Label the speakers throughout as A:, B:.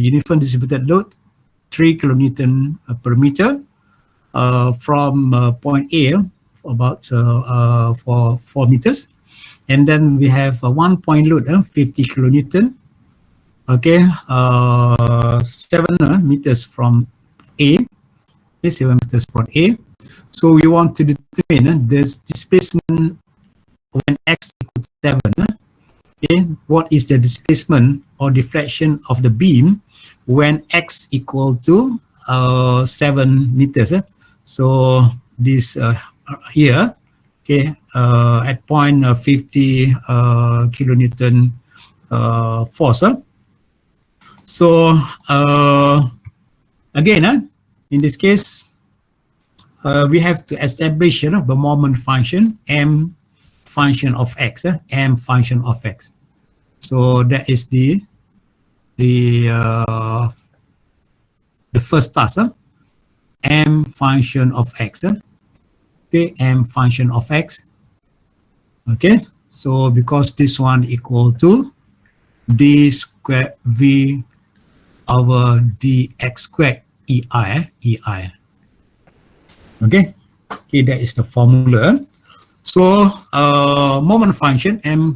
A: uniform distributed load, 3 kilonewton per meter from point A, about for 4 meters. And then we have a 1 point load, 50 kilonewton. Okay, 7 meters from A. Okay, 7 meters from A. So we want to determine this displacement when x equals 7. Okay, what is the displacement or deflection of the beam when x equal to 7 meters? So this here, okay, at point 50 kilonewton force. So again, in this case, we have to establish the moment function m function of x, m function of x. So that is the first task, m function of x. Okay, m function of x. Okay, so because this one equal to d squared v over dx squared ei, ei. Okay, okay, that is the formula. So moment function m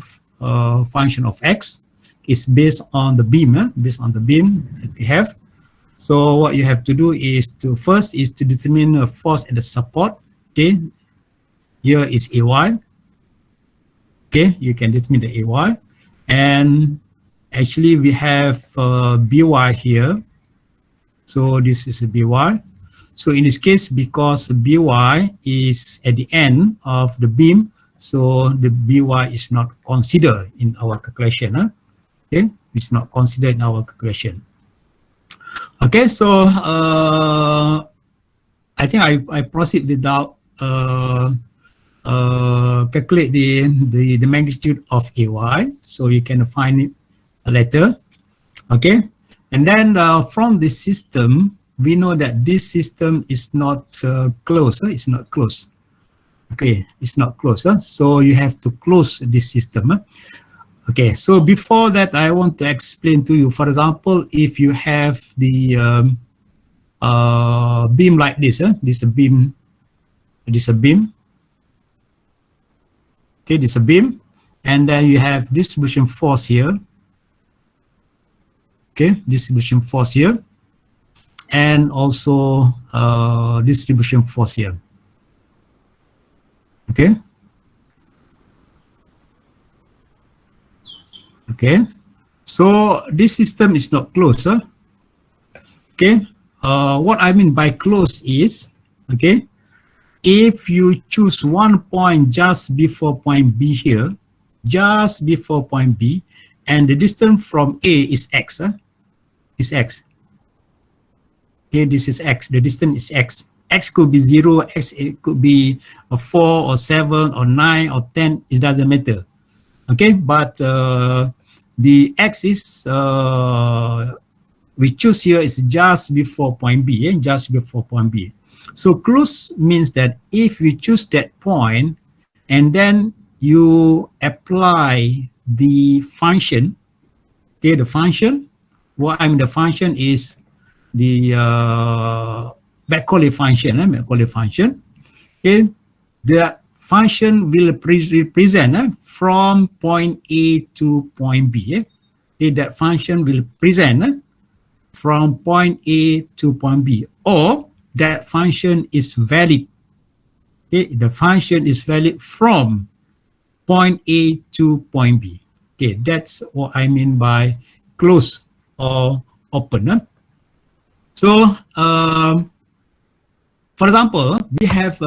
A: function of x is based on the beam, based on the beam that we have. So what you have to do is to first is to determine the force at the support. Okay, here is ay. Okay, you can determine the ay, and actually we have by here. So this is a by. So in this case, because by is at the end of the beam, so the by is not considered in our calculation. Okay, it's not considered in our calculation. Okay, so I think I proceed without calculate the magnitude of ay, so you can find it later. Okay, and then from this system, we know that this system is not closed. It's not closed. Okay, it's not closed. So you have to close this system. Okay, so before that, I want to explain to you. For example, if you have the beam like this, this is a beam. This is a beam. Okay, this is a beam, and then you have distribution force here. Okay, distribution force here, and also distribution force here. Okay. Okay, so this system is not closed. Okay, what I mean by close is, okay, if you choose one point just before point B here, just before point B, and the distance from A is x, is x. Okay, this is x, the distance is x. X could be 0, x it could be 4 or 7 or 9 or 10, it doesn't matter. Okay, but the axis we choose here is just before point B, just before point B. So close means that if you choose that point and then you apply the function, okay, the function, what I mean the function is the Macaulay function, Macaulay function. Okay, the function will represent from point A to point B. Okay, that function will present from point A to point B, or that function is valid. Okay, the function is valid from point A to point B. Okay, that's what I mean by close or open. So, for example, we have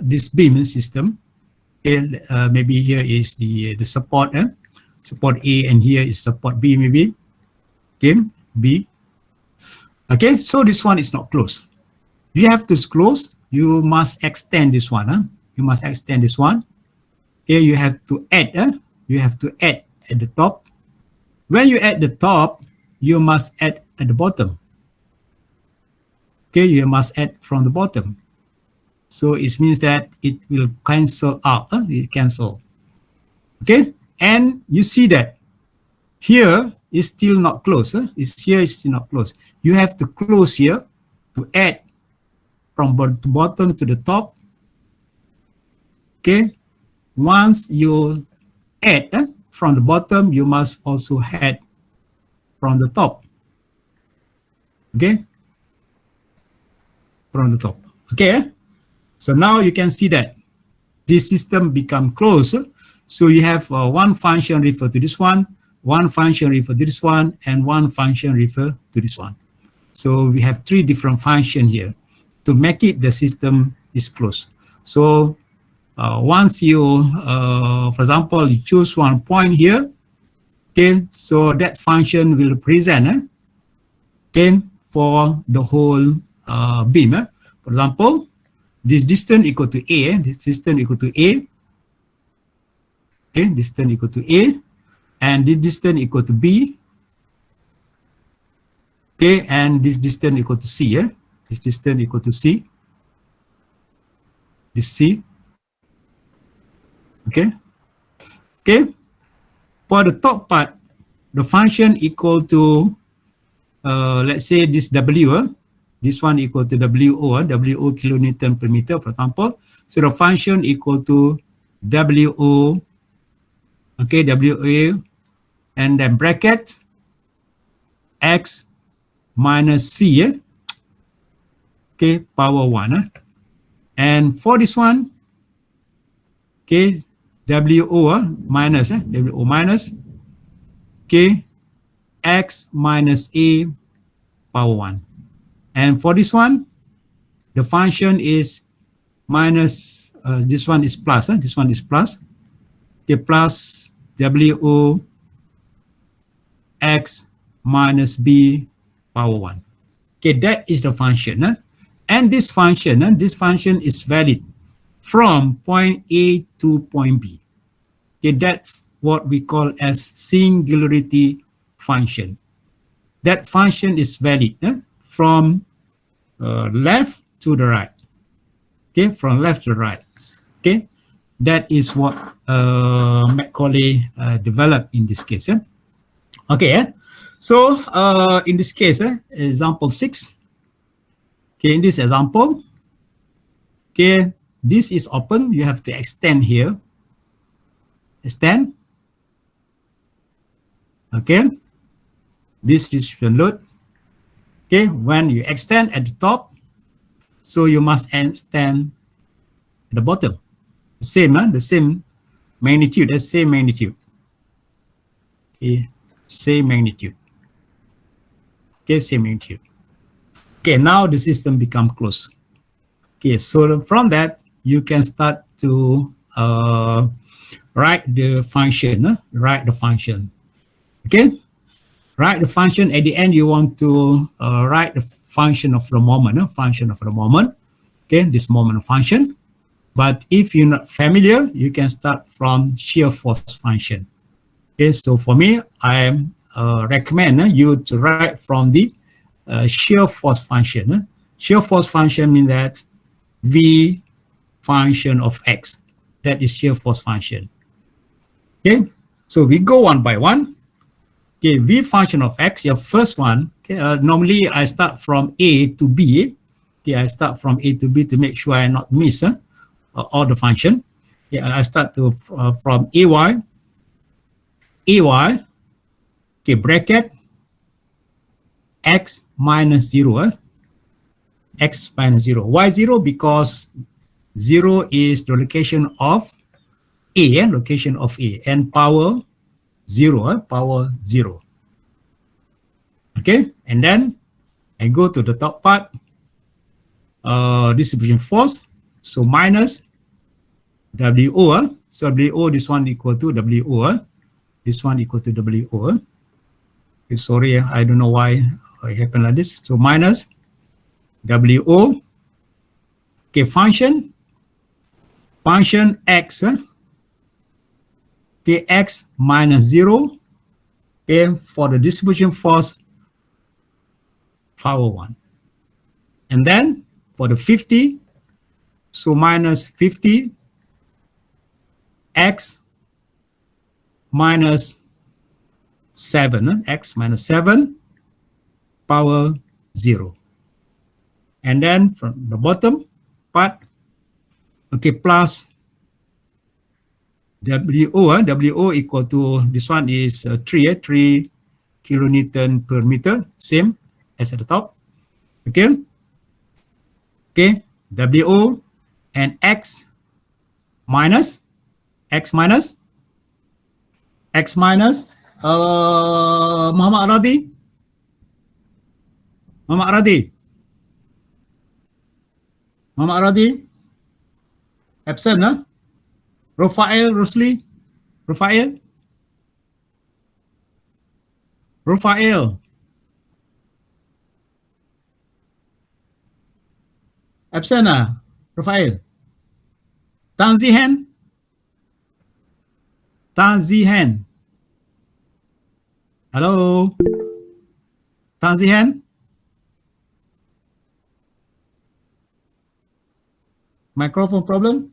A: this beam system. Okay, maybe here is the support, support A, and here is support B, maybe. Okay, B. Okay, so this one is not closed. You have to close. You must extend this one. You must extend this one. Okay, you have to add. You have to add at the top. When you add the top, you must add at the bottom. Okay, you must add from the bottom. So it means that it will cancel out. It cancel. Okay, and you see that here is still not close. It's here is still not close. You have to close here to add from bottom to the top. Okay. Once you add from the bottom, you must also add from the top. Okay. From the top. Okay. So now you can see that this system become closer. So you have one function refer to this one function refer to this one, and one function refer to this one. So we have three different functions here to make it the system is closed. So once you, for example, you choose one point here, okay, so that function will present, okay, for the whole beam. For example, this distance equal to A, this distance equal to A, okay, distance equal to A, and this distance equal to B, okay, and this distance equal to C, this distance equal to C, this C, okay, okay. For the top part, the function equal to, let's say this W, this one equal to WO, WO kilonewton per meter, for example. So the function equal to WO, okay, WA, and then bracket X minus C, okay, power 1. And for this one, okay, WO minus, WO minus, okay, X minus A power 1. And for this one, the function is minus, this one is plus, this one is plus, okay, plus WO X minus B power 1. Okay, that is the function. And this function is valid from point A to point B. Okay, that's what we call as singularity function. That function is valid from left to the right. Okay, from left to the right. Okay, that is what Macaulay developed in this case. Okay, so in this case, example 6. Okay, in this example, okay, this is open. You have to extend here. Extend. Okay, this distribution load. Okay, when you extend at the top, so you must extend at the bottom. The same magnitude, the same magnitude. Okay, same magnitude. Okay, same magnitude. Okay, now the system become closed. Okay, so from that, you can start to write the function, write the function. Okay, write the function. At the end, you want to write the function of the moment, function of the moment. Okay, this moment function. But if you're not familiar, you can start from shear force function. Okay, so for me, I recommend you to write from the shear force function. Shear force function means that V function of X. That is shear force function. Okay, so we go one by one. Okay, V function of X, your first one. Okay, normally I start from A to B. Okay, I start from A to B to make sure I not miss all the function. Yeah, I start to from AY. Okay, bracket X minus 0. X minus 0. Why 0? Because 0 is the location of A, location of A, and power 0, power 0. Okay, and then I go to the top part, distribution force, so minus WO, so WO, this one equal to WO, this one equal to WO. Okay, sorry, I don't know why it happened like this. So minus WO, okay, function X, okay, X minus 0, okay, for the distribution force, power 1. And then for the 50, so minus 50 X minus 7, x minus 7 power 0. And then from the bottom part, okay, plus WO, WO equal to, this one is 3 kilonewton per meter, same as at the top. Okay, okay, WO and X minus Muhammad Aradi. Absent, huh? Rafael. Absent, Rafael. Tanzihan. Hello. Tanzihan. Microphone problem.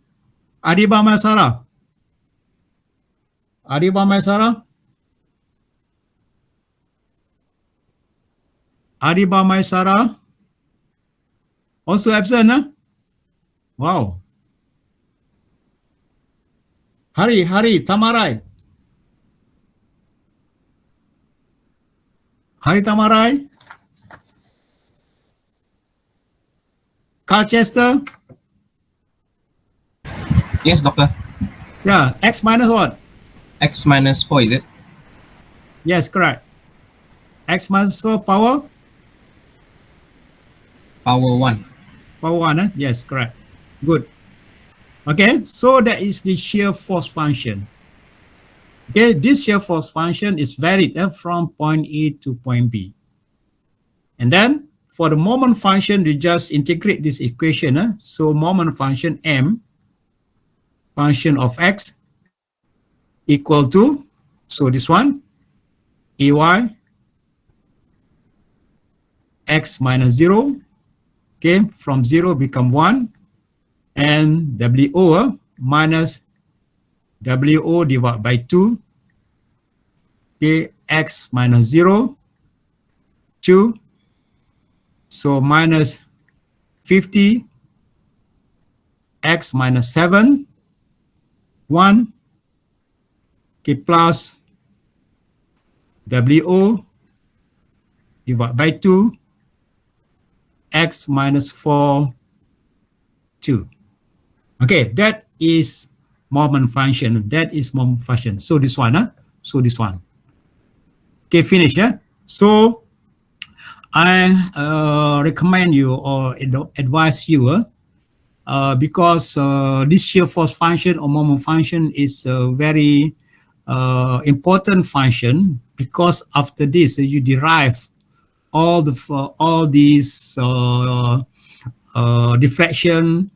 A: Adiba Maisara. Also absent, huh? Wow. Hari Tamarai. Colchester.
B: Yes, doctor.
A: Yeah, X minus what?
B: X minus 4, is it?
A: Yes, correct. X minus 4 power?
B: Power 1.
A: Power 1, yes, correct. Good. Okay, so that is the shear force function. Okay, this shear force function is varied from point A to point B. And then for the moment function, you just integrate this equation. So moment function M, function of X, equal to, so this one, AY, X minus 0, okay, from 0 become 1, and WO minus WO divided by 2, okay, X minus 0, 2, so minus 50, X minus 7, 1, okay, plus WO divided by 2, X minus 4, 2. Okay, that is moment function. So this one, Okay, finish, So I recommend you or advise you because this shear force function or moment function is a very important function, because after this you derive all these deflection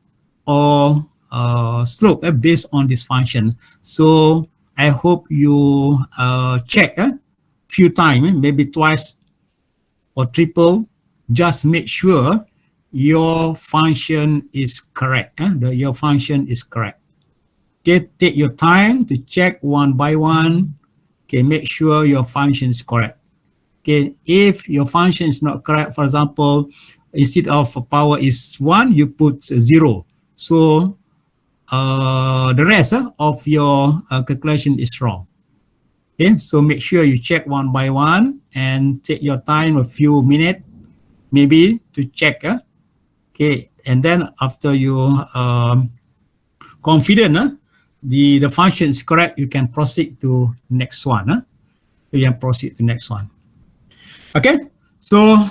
A: or slope based on this function. So I hope you check few times, maybe twice or triple, just make sure your function is correct. Your function is correct. Okay, take your time to check one by one. Okay, make sure your function is correct. Okay, if your function is not correct, for example, instead of power is 1, you put 0. So the rest of your calculation is wrong. Okay, so make sure you check one by one and take your time, a few minutes, maybe, to check. Okay, and then after you confident the function is correct, you can proceed to next one. You can proceed to next one. Okay, so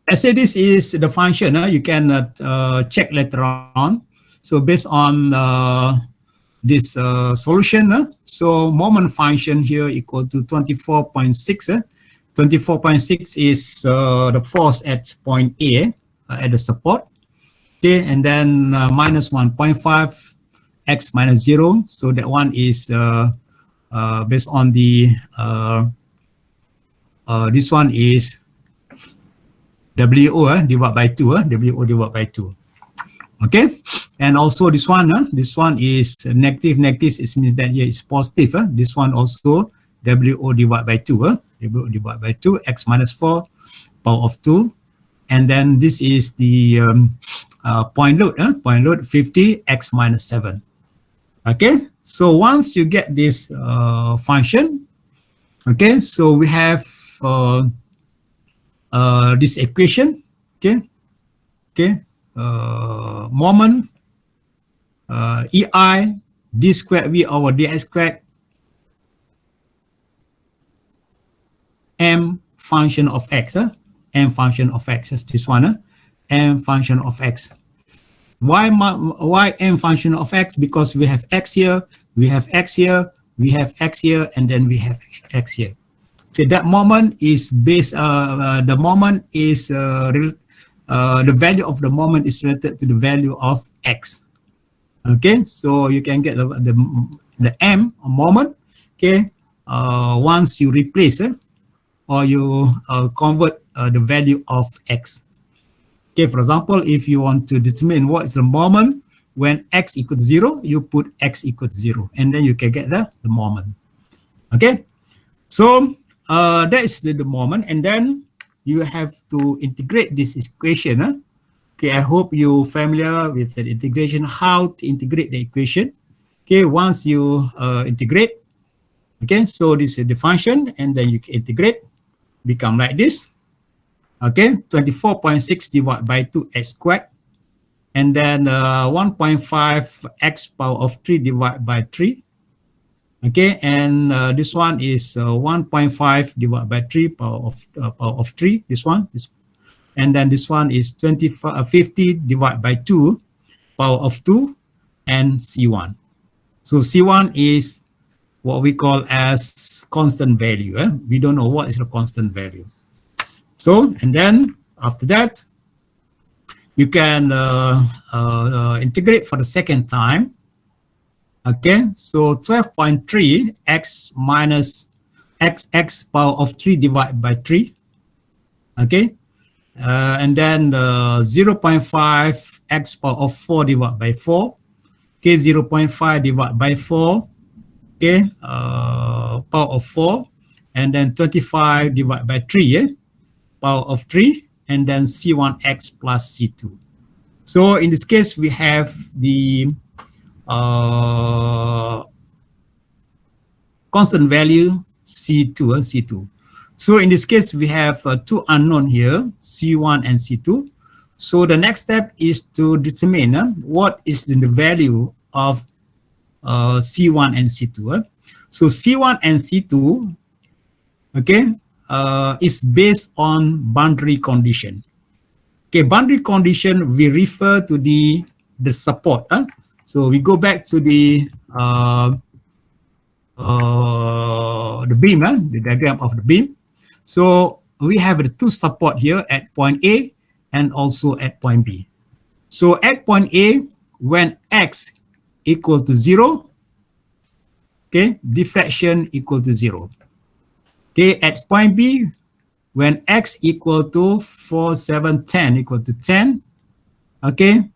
A: I say this is the function. You can check later on. So based on this solution, so moment function here equal to 24.6. 24.6 is the force at point A at the support. Okay, and then minus 1.5 x minus 0. So that one is based on the this one is WO divided by 2. WO divided by 2. Okay. And also this one is negative. Negative, it means that here is positive. This one also WO divided by 2. WO divided by 2, x minus 4, power of 2. And then this is the point load. Point load 50, x minus 7. Okay, so once you get this function, okay, so we have this equation. Okay, moment EI d squared V over dx squared m function of x. M function of x is this one. M function of x. Why m function of x? Because we have x here, we have x here, we have x here, and then we have x here. So that moment is based. The moment is the value of the moment is related to the value of x. Okay, so you can get the m moment. Okay, once you replace or you convert the value of x. Okay, for example, if you want to determine what is the moment when x equals 0, you put x equals 0, and then you can get the moment. Okay, so that is the moment, and then you have to integrate this equation. Okay, I hope you're familiar with the integration, how to integrate the equation. Okay, once you integrate, okay, so this is the function, and then you can integrate, become like this. Okay, 24.6 divided by 2x squared, and then 1.5 x power of 3 divided by 3. Okay, and this one is 1.5 divided by 3 power of 3. This one is, and then this one is 50 divided by 2 power of 2, and C1. So C1 is what we call as constant value. We don't know what is the constant value. So, and then after that, you can integrate for the second time. Okay, so 12.3 x minus x power of 3 divided by 3. Okay, and then 0.5 x power of 4 divided by 4. Okay, 0.5 divided by 4. Okay, power of 4, and then 25 divided by 3. Power of 3, and then C1x plus C2. So in this case, we have the constant value C2. C2. So in this case, we have two unknown here, C1 and C2. So the next step is to determine what is the value of C1 and C2. So C1 and C2, okay, is based on boundary condition. Okay, boundary condition, we refer to the support. So we go back to the beam, the diagram of the beam. So we have the two support here at point A and also at point B. So at point A, when x equal to 0, okay, deflection equal to 0. Okay, at point B, when x equal to 4, 7, 10 equal to 10, okay,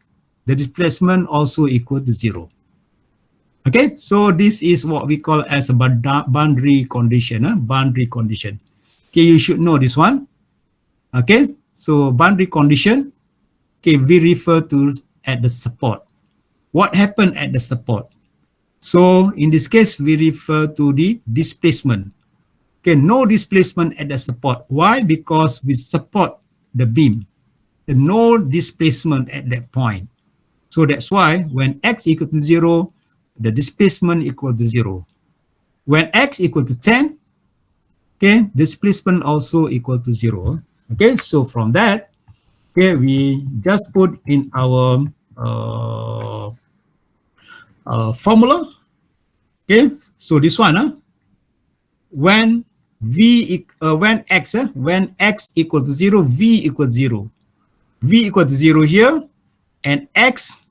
A: the displacement also equal to 0. Okay, so this is what we call as a boundary condition. Boundary condition. Okay, you should know this one. Okay, so boundary condition, okay, we refer to at the support. What happened at the support? So in this case, we refer to the displacement. Okay, no displacement at the support. Why? Because we support the beam. No displacement at that point. So that's why when x equal to 0, the displacement equal to 0. When x equal to 10, okay, displacement also equal to 0. Okay, so from that, okay, we just put in our formula. Okay, so this one, when when x equal to 0, v equal to 0. V equal to 0 here, and x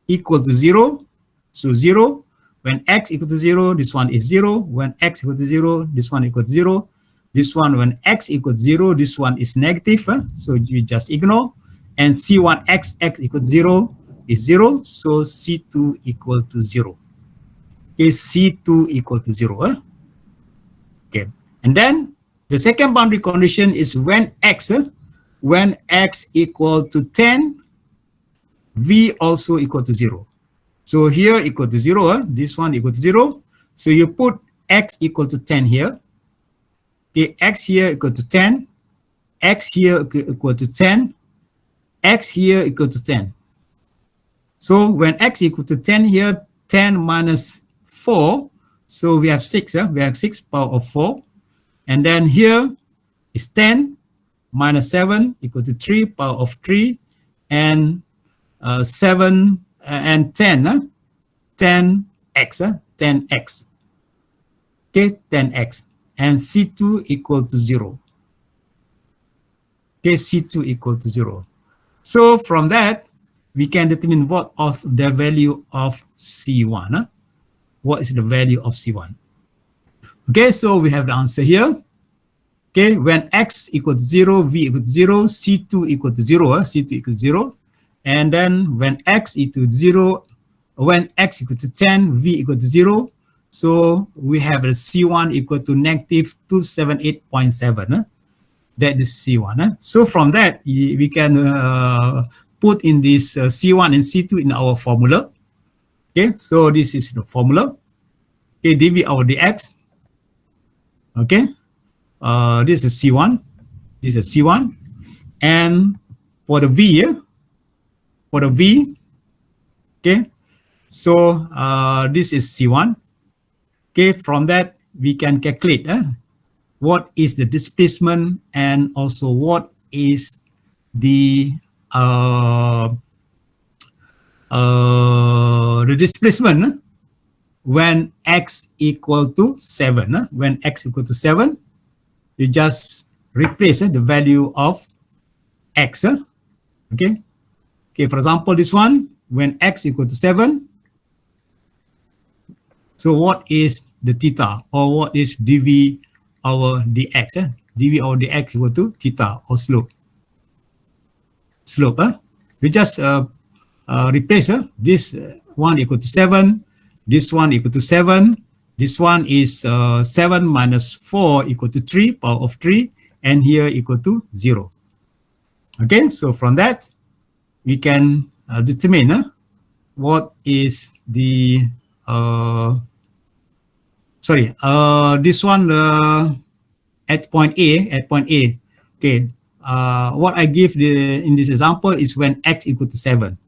A: equal to 0. So 0. When x equal to 0, this one is 0. When x equal to 0, this one equal to 0. This one, when x equal to 0, this one is negative. So you just ignore. And C1x, x equal to 0. is 0, so C2 equal to 0. Okay, C2 equal to 0. Okay, and then the second boundary condition is when x equal to 10, V also equal to 0. So here equal to 0, this one equal to 0. So you put x equal to 10 here. Okay, x here equal to 10, x here equal to 10, x here equal to 10. So when x equal to 10 here, 10 minus 4, so we have 6, we have 6 power of 4. And then here is 10 minus 7 equal to 3 power of 3, and 7 and 10, 10x, 10x. Okay, 10x. And C2 equal to 0. Okay, C2 equal to 0. So from that, we can determine what of the value of C1. What is the value of C1? Okay, so we have the answer here. Okay, when x equal to 0, V equal to 0, C2 equal to 0, C2 equal to 0. And then when x equal to 0, when x equal to 10, V equal to 0. So we have a C1 equal to negative 278.7. That is C1. So from that, we can put in this C1 and C2 in our formula. Okay, so this is the formula. Okay, dv over dx. Okay, this is C1. This is C1. And for the V, okay, so this is C1. Okay, from that, we can calculate what is the displacement and also what is the displacement when x equal to 7. When x equal to 7, you just replace the value of x. Okay. Okay, for example, this one, when x equal to 7, so what is the theta, or what is dv over dx? Dv over dx equal to theta, or slope. We just replace this one equal to 7, this one equal to 7, this one is 7 minus 4 equal to 3, power of 3, and here equal to 0. Okay, so from that, we can determine what is the this one at point A. Okay, what I give in this example is when x equal to 7.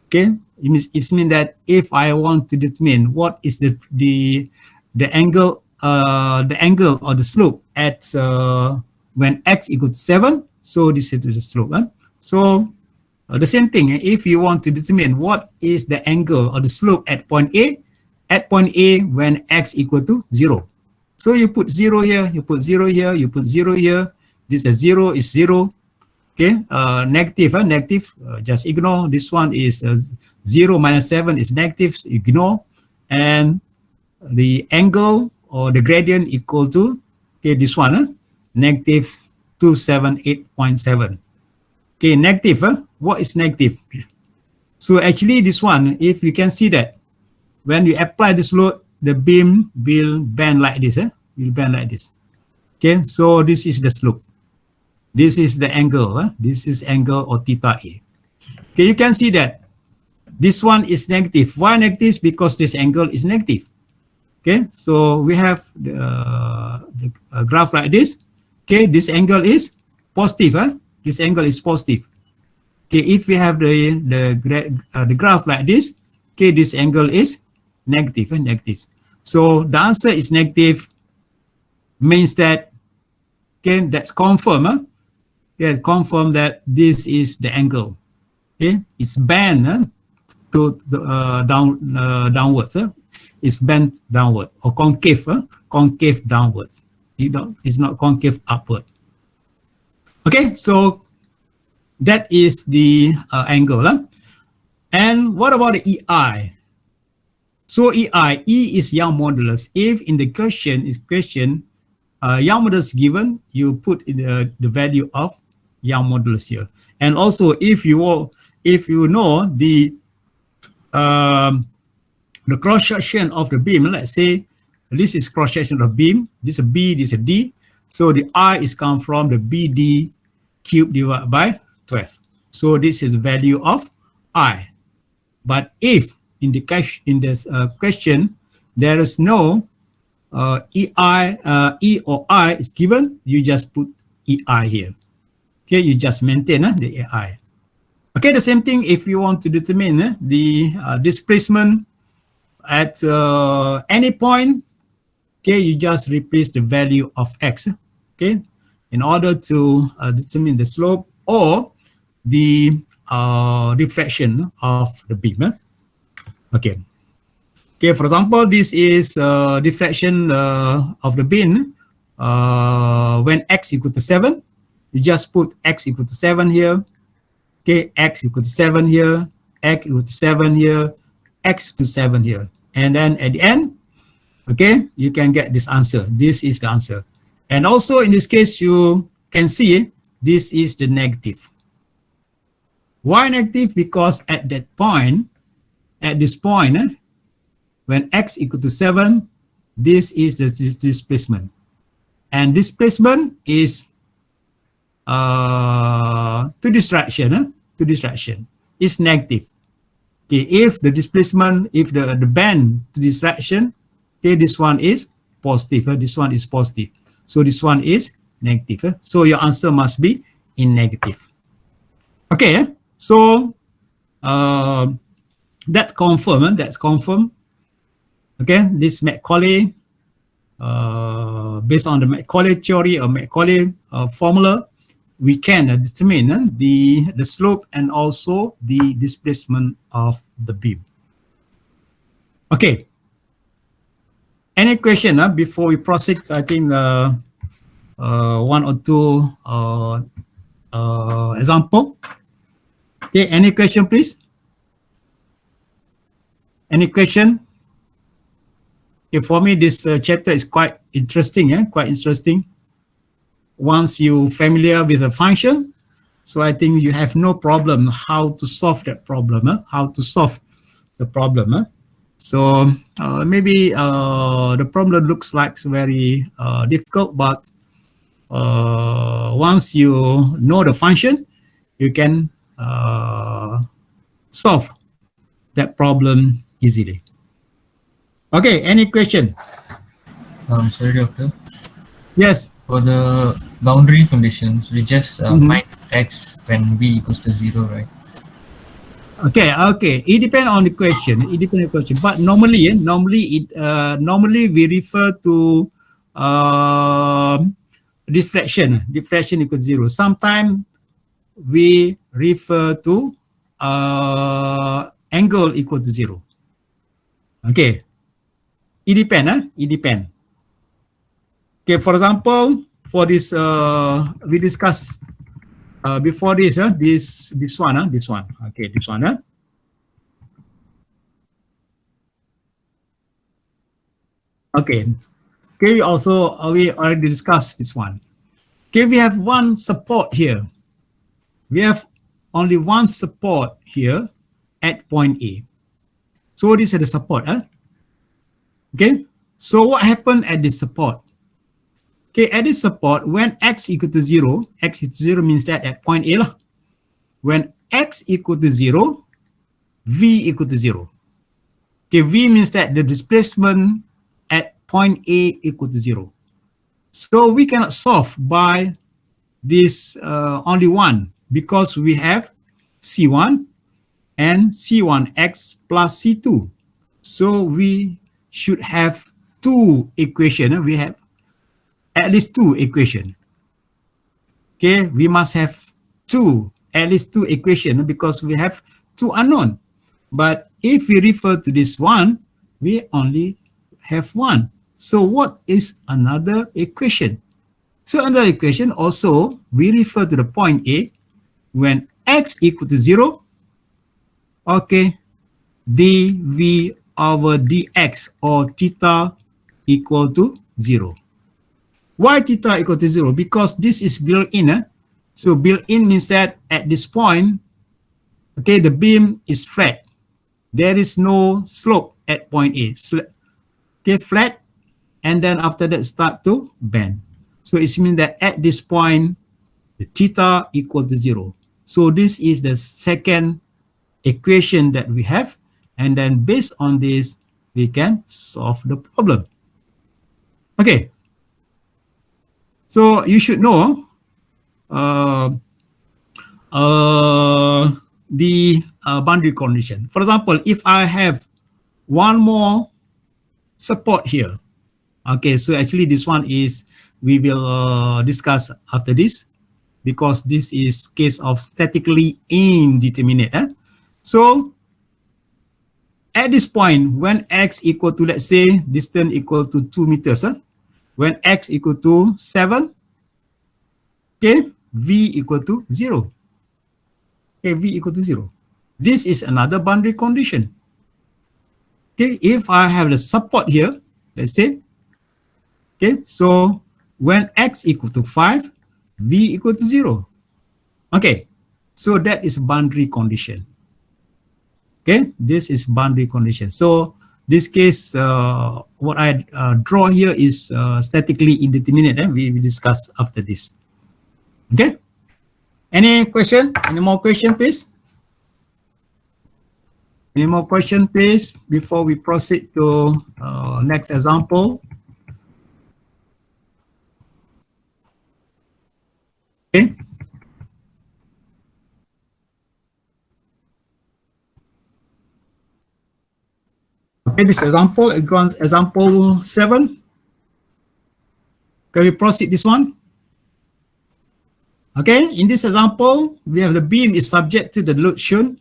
A: Okay, it means that if I want to determine what is the angle or the slope at when x equal to 7, so this is the slope. So the same thing, if you want to determine what is the angle or the slope at point A when x equal to 0. So you put 0 here, you put 0 here, you put 0 here. This is 0 is 0. Okay, negative, just ignore. This one is 0 minus 7 is negative, ignore. And the angle or the gradient equal to, okay, this one, negative 278.7. Okay, negative, what is negative? So actually this one, if you can see that, when you apply this load, the beam will bend like this, will bend like this. Okay, so this is the slope. This is the angle, this is angle or theta A. Okay, you can see that this one is negative. Why negative? Because this angle is negative. Okay, so we have the graph like this. Okay, this angle is positive. This angle is positive. Okay, if we have the graph like this, okay, this angle is negative. Negative. So the answer is negative. Means that, okay, that's confirm. Yeah, confirm that this is the angle. Okay, it's bent to downwards. It's bent downward or concave, concave downwards. It's not concave upward. Okay, so that is the angle. And what about the EI? So EI, E is Young modulus. If in the question Young modulus given, you put in the value of Young modulus here. And also, if you know the the cross section of the beam. Let's say this is cross section of beam. This is a B, this is a D. So the I is come from the BD cube divided by 12. So this is the value of I. But if in the question there is no E or I is given, you just put EI here. Okay, you just maintain the AI. Okay, the same thing if you want to determine the displacement at any point. Okay, you just replace the value of x. Okay, in order to determine the slope or the deflection of the beam. Okay. Okay, for example, this is deflection of the beam when x equal to 7. You just put x equal to 7 here. Okay, x equal to 7 here, x equal to 7 here, x to 7 here. And then at the end, okay, you can get this answer. This is the answer. And also in this case, you can see this is the negative. Why negative? Because at that point, at this point, when x equal to 7, this is the displacement. And displacement is to distraction, is negative. Okay, if the displacement, if the band to distraction, okay, this one is positive, this one is positive. So this one is negative. So your answer must be in negative. Okay, so that's confirmed. That's confirmed. Okay, this Macaulay, based on the Macaulay theory or Macaulay formula, we can determine the slope and also the displacement of the beam. Okay. Any question before we proceed? I think one or two example. Okay. Any question, please? Any question? Okay, for me, this chapter is quite interesting. Quite interesting. Once you familiar with a function, so I think you have no problem how to solve that problem, how to solve the problem. So maybe the problem looks like very difficult, but once you know the function, you can solve that problem easily. Okay, any question?
B: Sorry, doctor.
A: Yes.
B: For the boundary conditions, we just find x when b equals to 0, right?
A: Okay, okay. It depends on the question. It depends on the question. But normally, normally we refer to deflection. Deflection equals 0. Sometimes we refer to angle equal to 0. Okay. It depends. It depends. Okay, for example, for this we discussed before this this one. Okay, this one. Okay. Okay, we already discussed this one. Okay, we have one support here. We have only one support here at point A. So this is the support. Okay, so what happened at this support? Okay, at this support, when x equal to 0, x equal to 0 means that at point A lah. When x equal to 0, v equal to 0. Okay, v means that the displacement at point A equal to 0. So we cannot solve by this only one because we have C1 and C1x plus C2. So we should have two equations. We have at least two equations. Okay, we must have at least two equations because we have two unknown. But if we refer to this one, we only have one. So what is another equation? So another equation also, we refer to the point A when x equal to 0, okay, dv over dx or theta equal to 0. Why theta equal to 0? Because this is built-in. So built-in means that at this point, okay, the beam is flat. there is no slope at point A. Okay, flat, and then after that start to bend. So it means that at this point, the theta equals to 0. So this is the second equation that we have, and then based on this, we can solve the problem. Okay. So you should know the boundary condition. For example, if I have one more support here, okay, so actually this one is we will discuss after this, because this is case of statically indeterminate. So at this point, when x equal to, let's say, distance equal to 2 meters, when x equal to 7, okay, v equal to 0. Okay, v equal to 0. This is another boundary condition. Okay, if I have the support here, let's say, okay, so when x equal to 5, v equal to 0. Okay, so that is boundary condition. Okay, this is boundary condition. So this case, what I draw here is statically indeterminate. We discuss after this. Okay, any question? Any more question, please? Any more question, please, before we proceed to next example? Okay. Okay, this example, example 7. Can we proceed this one? Okay, in this example, we have the beam is subject to the load shown.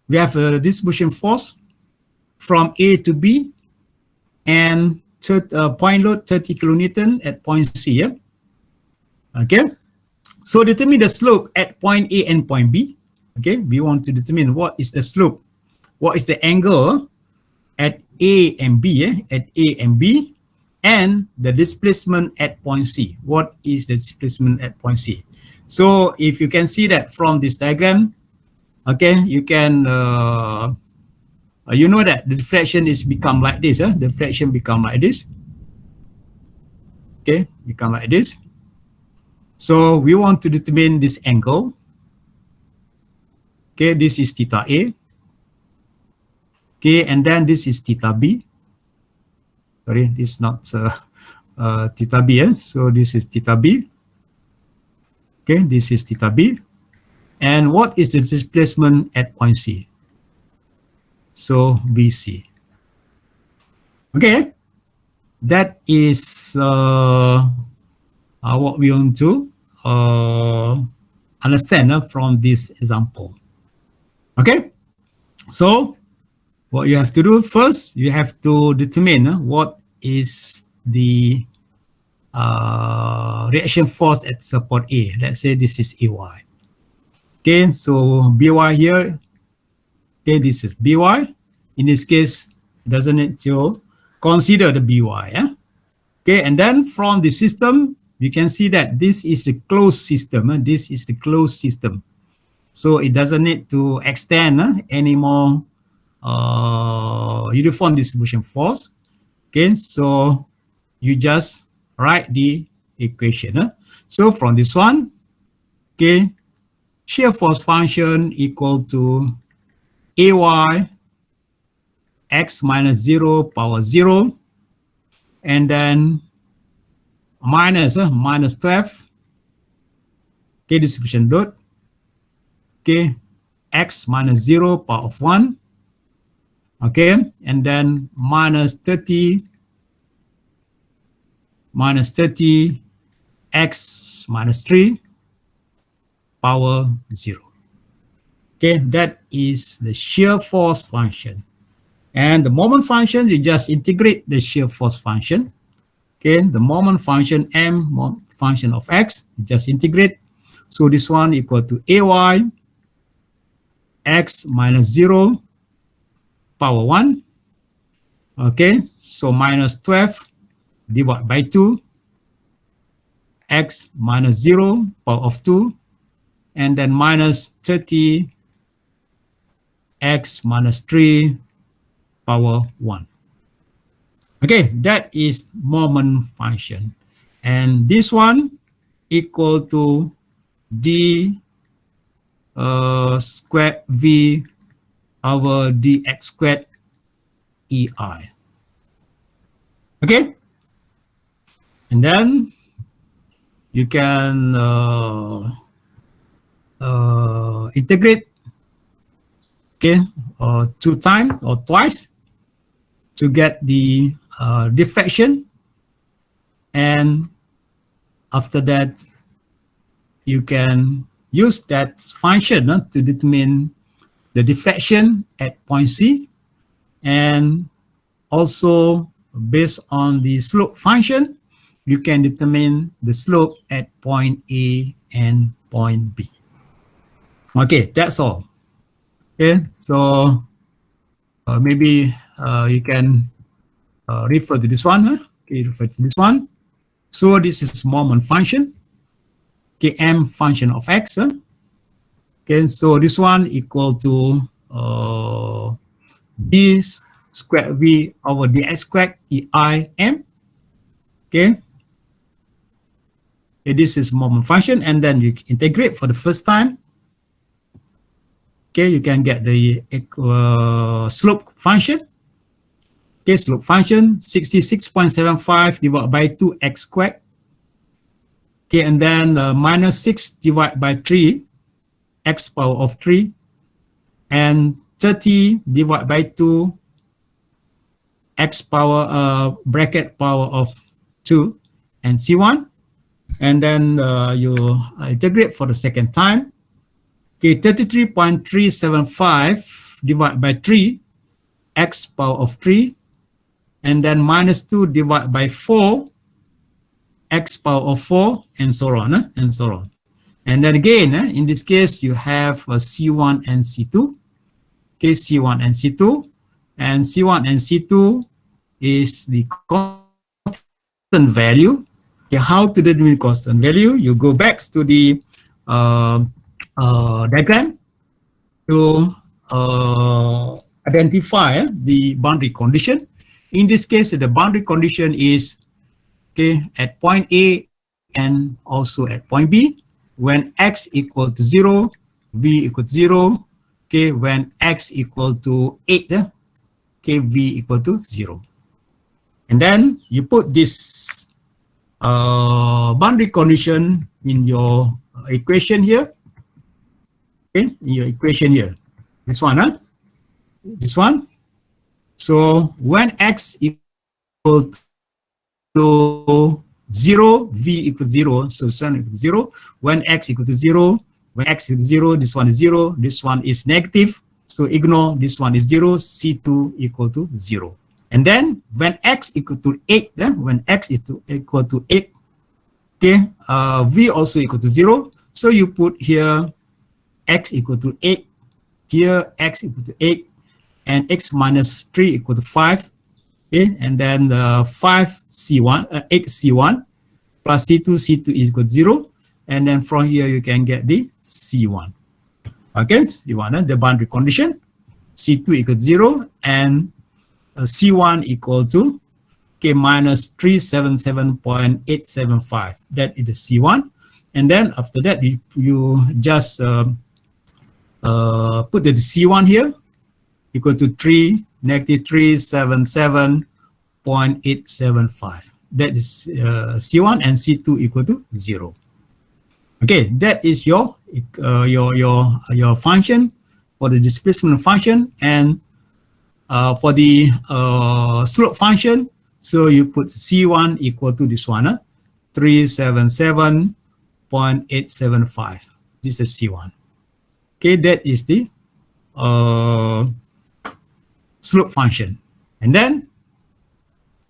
A: We have a distribution force from A to B, and point load 30 kilonewton at point C. Yeah? Okay, so determine the slope at point A and point B. Okay, we want to determine what is the slope, what is the angle at A and B, at A and B, and the displacement at point C. What is the displacement at point C? So if you can see that from this diagram, okay, you can, you know that the deflection is become like this. Deflection become like this. Okay, become like this. So we want to determine this angle. Okay, this is theta A. Okay, and then this is theta B. Sorry, this is not theta B. So this is theta B. Okay, this is theta B. And what is the displacement at point C? So BC. Okay, that is what we want to understand from this example. Okay, so what you have to do first, you have to determine what is the reaction force at support A. Let's say this is AY. Okay, so BY here, okay, this is BY. In this case, doesn't need to consider the BY. Okay, and then from the system, you can see that this is the closed system. This is the closed system. So it doesn't need to extend any more uniform distribution force. Okay, so you just write the equation. So from this one, okay, shear force function equal to AY x minus 0 power 0, and then minus 12, okay, distribution load, okay, x minus 0 power of 1, okay, and then minus 30 x minus 3 power 0. Okay, that is the shear force function. And the moment function, you just integrate the shear force function. Okay, the moment function m, function of x, you just integrate. So this one equal to AY x minus 0 power 1. Okay, so minus 12 divided by 2, x minus 0 power of 2, and then minus 30 x minus 3 power 1. Okay, that is moment function. And this one equal to d squared v over dx squared ei. Okay, and then you can integrate, okay, 2 times or twice to get the diffraction, and after that you can use that function to determine the diffraction at point C, and also based on the slope function you can determine the slope at point A and point B. Okay, that's all. Okay, so maybe you can refer to this one. Okay, refer to this one. So this is moment function. Okay, m function of x. Okay, so this one equal to d squared v over dx squared ei m. Okay. Okay, this is moment function, and then you integrate for the first time. Okay, you can get the slope function. Okay, slope function 66.75 divided by 2x squared. Okay, and then minus 6 divided by 3, x power of 3, and 30 divided by 2, x power bracket power of 2, and C1. And then you integrate for the second time. Okay, 33.375 divided by 3, x power of 3, and then minus 2 divided by 4, x power of 4, and so on, and so on. And then again, in this case, you have C1 and C2. Okay, C1 and C2. And C1 and C2 is the constant value. Okay, how to determine constant value? You go back to the diagram to identify the boundary condition. In this case, the boundary condition is, okay, at point A and also at point B. When x equal to 0, v equal to 0. Okay, when x equal to 8, okay, v equal to 0. And then you put this boundary condition in your equation here. Okay, in your equation here. This one, this one. So when x equal to 0, v equal to 0, so sun equal to 0. When x equal to 0, when x equal to 0, this one is 0, this one is negative, so ignore, this one is 0, C2 equal to 0. And then when x equal to 8, when x is equal to 8, okay, v also equal to 0, so you put here x equal to 8, here x equal to 8, and x minus 3 equal to 5. Okay, and then 5C1, 8C1 plus C2 is equal to 0. And then from here, you can get the C1. Okay, C1, the boundary condition. C2 equal to 0 and C1 equal to, okay, minus 377.875. That is the C1. And then after that, you just put the C1 here equal to 3, negative 377.875. That is C1, and C2 equal to 0. Okay, that is your function for the displacement function. And for the slope function, so you put C1 equal to this one, 377.875. This is C1. Okay, that is the slope function. And then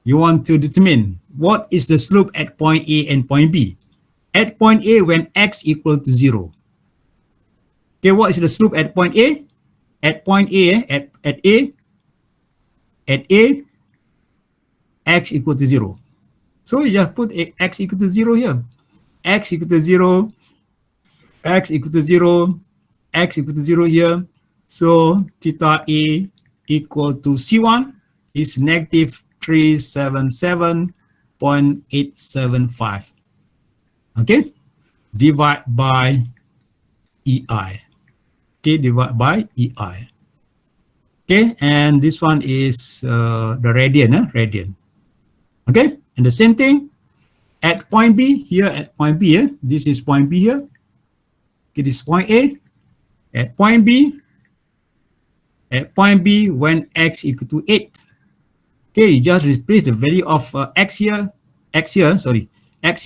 A: you want to determine what is the slope at point A and point B. At point A, when x equal to 0. Okay, what is the slope at point A? At point A, at A, x equal to 0. So you just put x equal to 0 here. X equal to 0, x equal to 0, x equal to 0 here. So theta A equal to C1 is negative 377.875. Okay, divide by EI. Okay, divide by EI. Okay, and this one is the radian, radian. Okay, and the same thing at point B, here at point B, this is point B here. Okay, this is point A. At point B, when x equal to 8, okay, you just replace the value of x here equal to 8, x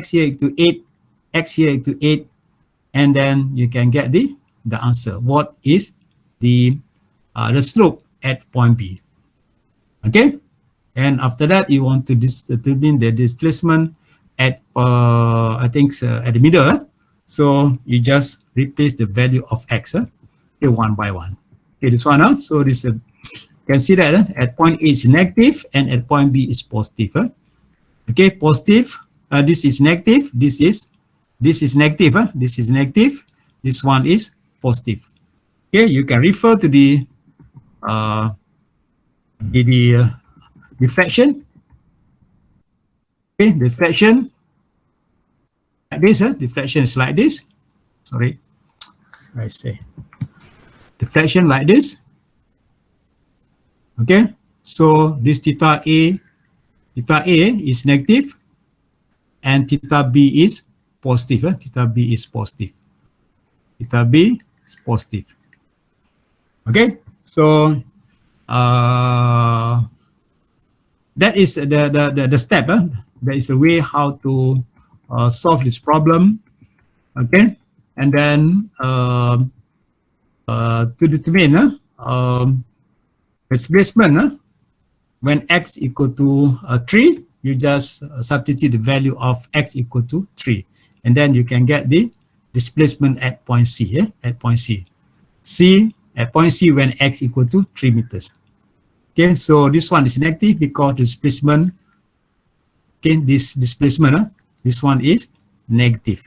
A: here equal to 8, x here equal to 8, and then you can get the answer. What is the slope at point B? Okay, and after that you want to determine the displacement at I think at the middle. So you just replace the value of x okay, one by one. Okay, this one. So this you can see that at point A is negative and at point B is positive. Okay, positive. This is negative. This is negative. This is negative. This one is positive. Okay, you can refer to the diffraction. Okay, diffraction like this. Diffraction is like this. Sorry, I say diffraction like this. Okay, so this theta A is negative, and theta B is positive. Theta B is positive. Theta B is positive. Okay, so that is the step. That is the way how to solve this problem. Okay, and then to determine displacement when x equal to 3, you just substitute the value of x equal to 3, and then you can get the displacement at point C. At point C. At point C when x equal to 3 meters. Okay, so this one is negative because displacement. Okay, this displacement, this one is negative.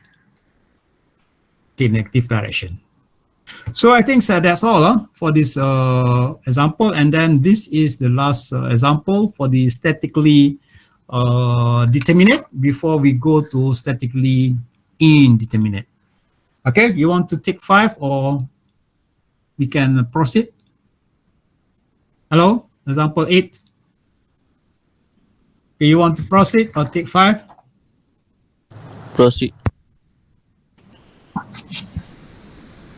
A: Okay, negative direction. So I think that's all for this example, and then this is the last example for the statically determinate before we go to statically indeterminate. Okay, you want to take 5 or we can proceed? Hello, example 8. Okay, you want to proceed or take 5?
C: Proceed.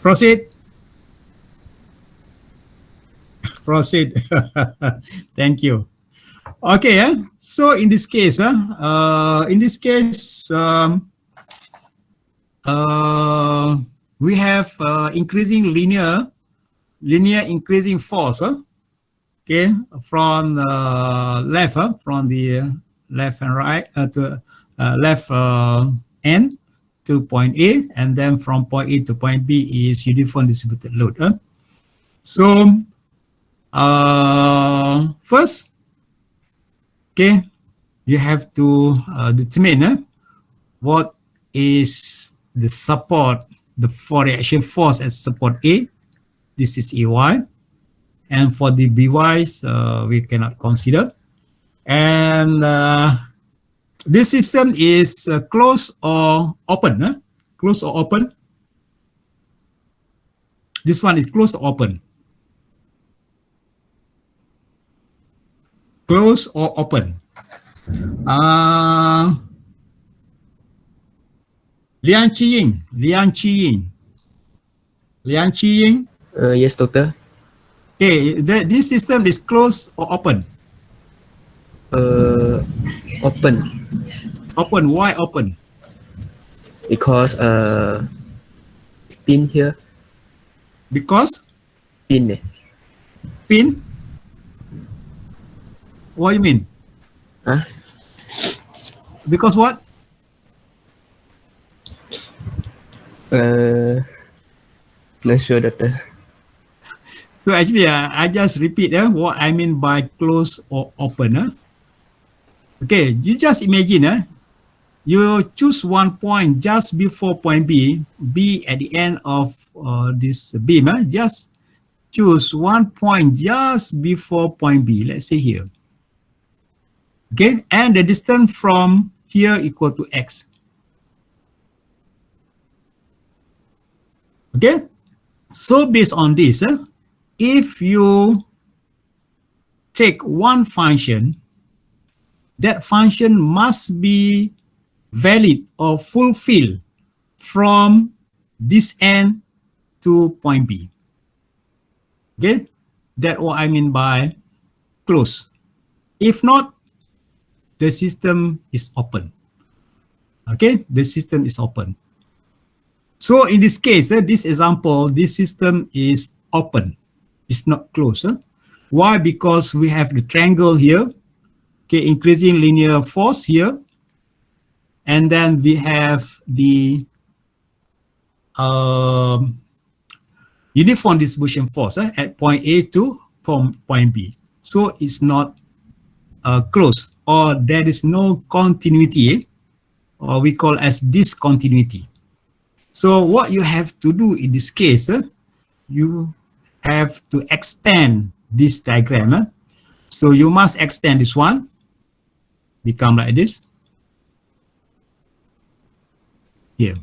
A: Proceed. Proceed. Thank you. Okay, so in this case, we have increasing linear increasing force. Okay, from left, from the left and right to left end to point A, and then from point A to point B is uniform distributed load. So first, okay, you have to determine what is the support, the reaction force at support A. This is EY. And for the BYs, we cannot consider. And this system is closed or open. Closed or open. This one is closed or open. Closed or open. Liang Qiying.
C: Yes, doctor.
A: Okay, this system is closed or open?
C: Open.
A: Open. Why open?
C: Because pin here.
A: Because
C: Pin.
A: pin. What do you mean?
C: Huh?
A: Because what?
C: Not sure, doctor.
A: So actually, I just repeat what I mean by close or open. Okay, you just imagine you choose one point just before point B, B at the end of this beam, just choose one point just before point B, let's say here. Okay, and the distance from here equal to x. Okay, so based on this, if you take one function, that function must be valid or fulfilled from this end to point B. Okay, that's what I mean by close. If not, the system is open. Okay, the system is open. So in this case, this example, this system is open. It's not closed. Why? Because we have the triangle here. Okay, increasing linear force here. And then we have the uniform distribution force at point A to point B. So it's not closed, or there is no continuity, or we call as discontinuity. So what you have to do in this case, you have to extend this diagram. So you must extend this one, become like this. Here.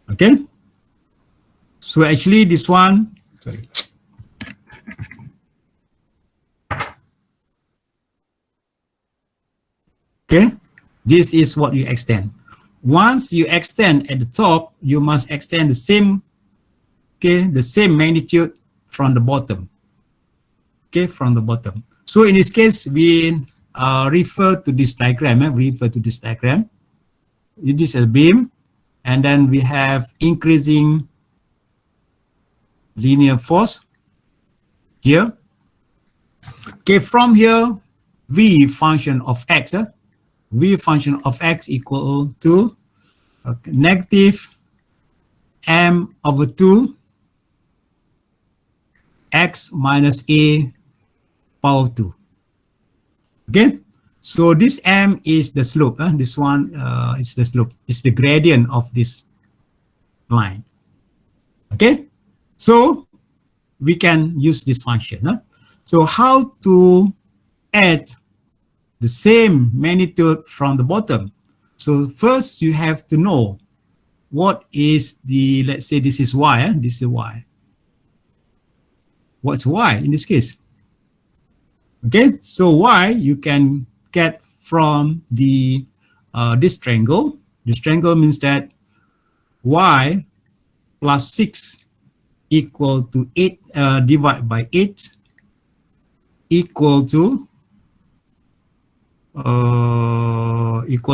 A: Okay. So actually this one, sorry. Okay. This is what you extend. Once you extend at the top, you must extend the same, okay, the same magnitude from the bottom. Okay, from the bottom. So in this case, we refer to this diagram. This is a beam, and then we have increasing linear force here. Okay, from here, v function of x. V function of x equal to negative m over 2 x minus a power 2. Okay, so this m is the slope. This one is the slope. It's the gradient of this line. Okay, so we can use this function. So how to add the same magnitude from the bottom? So first you have to know what is the, let's say this is y, this is y. What's y in this case? Okay, so y you can get from the this triangle. This triangle means that y plus 6 equal to 8 divided by 8 equal to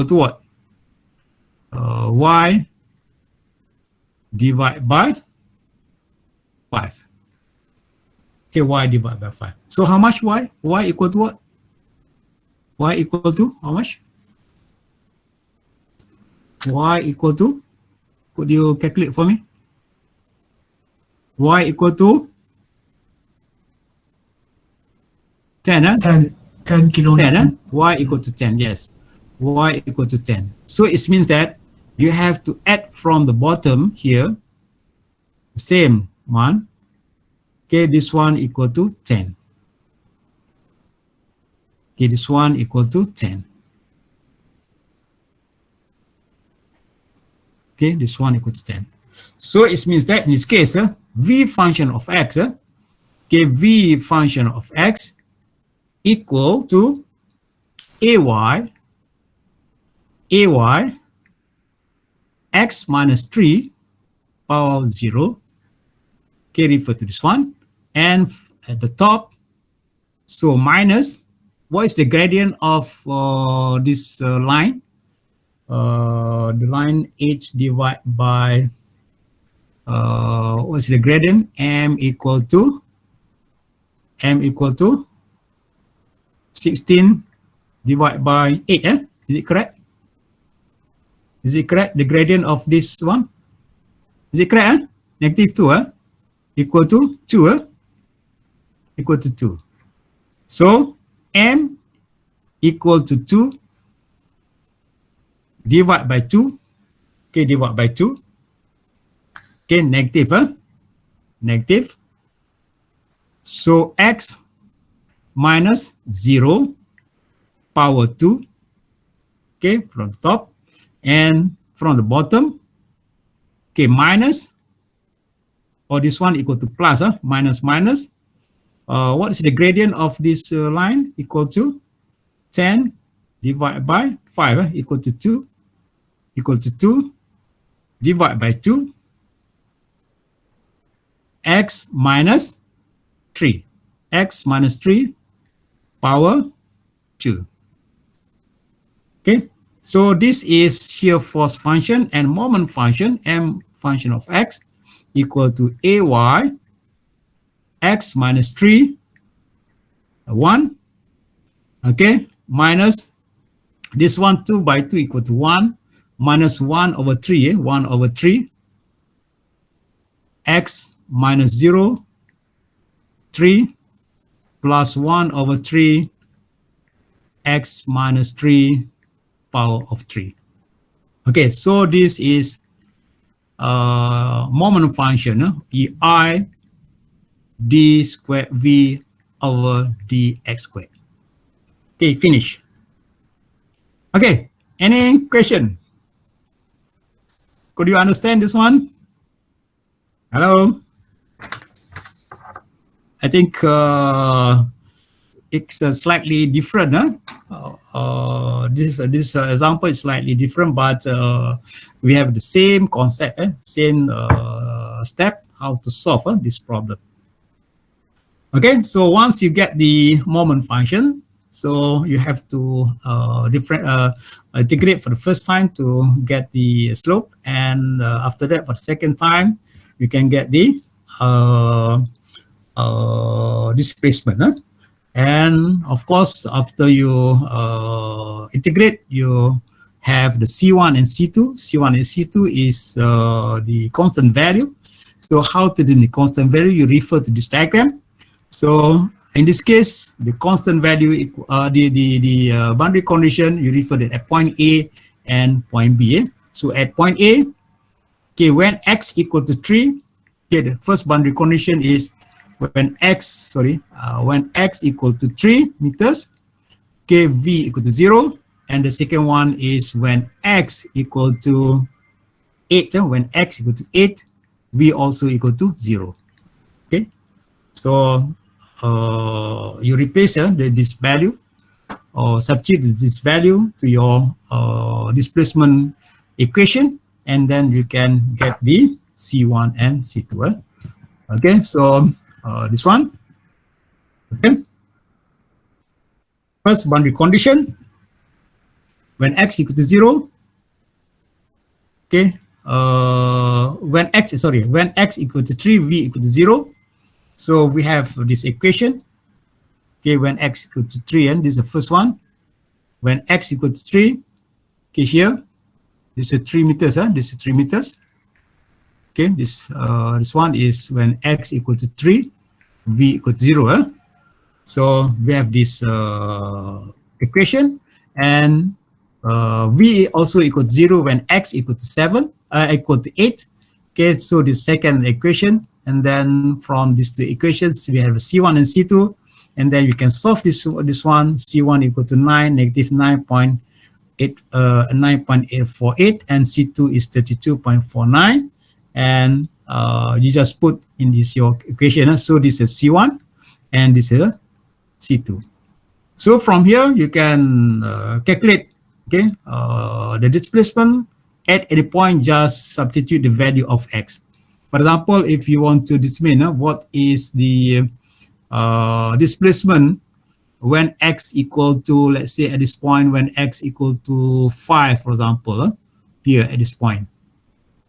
A: what? Y divided by 5. Okay, y divided by 5. So how much y? Y equal to what? Y equal to how much? Y equal to, could you calculate for me? Y equal to 10,
B: 10 kilo.
A: 10, y equal to 10, yes. Y equal to 10. So it means that you have to add from the bottom here, the same one. Okay, this one equal to 10. Okay, this one equal to 10. Okay, this one equal to 10. So it means that in this case, v function of x, okay, v function of x equal to ay x minus 3 power 0. Okay, refer to this one. And at the top, so minus, what is the gradient of this line? The line h divided by, what's the gradient? M equal to 16 divided by 8. Is it correct? Is it correct? The gradient of this one? Is it correct? Negative 2 equal to 2 equal to 2. So m equal to 2 divided by 2. Okay, divided by 2. Okay, negative, negative. So x minus 0 power 2, okay, from the top, and from the bottom, okay, minus, or this one equal to plus, minus, minus. What is the gradient of this line? Equal to 10 divided by 5, equal to 2, equal to 2, divided by 2, x minus 3, x minus 3 power 2. Okay, so this is shear force function, and moment function, m function of x, equal to ay x minus 3, 1, okay, minus this one, 2 by 2 equal to 1, minus 1 over 3, 1 over 3, x minus 0, 3, plus 1 over 3, x minus 3 power of 3. Okay, so this is moment function, ei d squared v over dx squared. Okay, finish. Okay, any question? Could you understand this one? Hello? I think it's slightly different. This example is slightly different, but we have the same concept, same step how to solve this problem. Okay, so once you get the moment function, so you have to integrate for the first time to get the slope, and after that, for the second time, you can get the displacement. And of course, after you integrate, you have the C1 and C2. C1 and C2 is the constant value. So how to do the constant value? You refer to this diagram. So in this case, the constant value, the boundary condition, you refer to at point A and point B. So at point A, okay, when x equal to 3, okay, the first boundary condition is when x equal to 3 meters, okay, v equal to 0, and the second one is when x equal to 8. When x equal to 8, v also equal to 0. Okay, so you replace this value, or substitute this value to your displacement equation, and then you can get the C1 and C2. Okay, so this one, okay, first boundary condition, when x equal to 0, okay, when x equal to 3, v equal to 0. So we have this equation, okay, when x equal to 3, and this is the first one. When x equal to 3, okay, here, this is 3 meters, this is 3 meters. Okay, this one is when x equal to 3, v equal to 0. So we have this equation, and v also equal to 0 when x equal to 7, equal to 8. Okay, so the second equation, and then from these two equations we have C1 and C2, and then you can solve this one. C1 equal to 9, negative 9.848, and C2 is 32.49, and you just put in this your equation. So this is C1 and this is C2. So from here you can calculate, okay, the displacement at any point. Just substitute the value of x. For example, if you want to determine what is the displacement when x equal to, let's say at this point, when x equal to 5, for example, here at this point,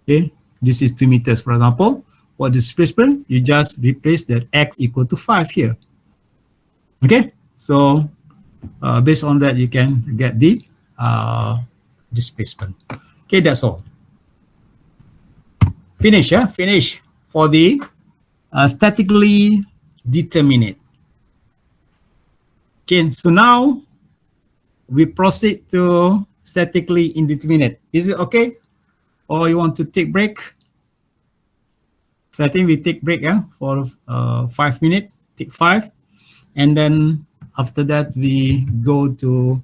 A: okay, this is 2 meters, for example. What displacement? You just replace that x equal to 5 here. Okay, so based on that, you can get the displacement. Okay, that's all. Finish, finish for the statically determinate. Okay, so now we proceed to statically indeterminate. Is it okay? Or you want to take break? So I think we take break, yeah, for 5 minutes. Take 5, and then after that we go to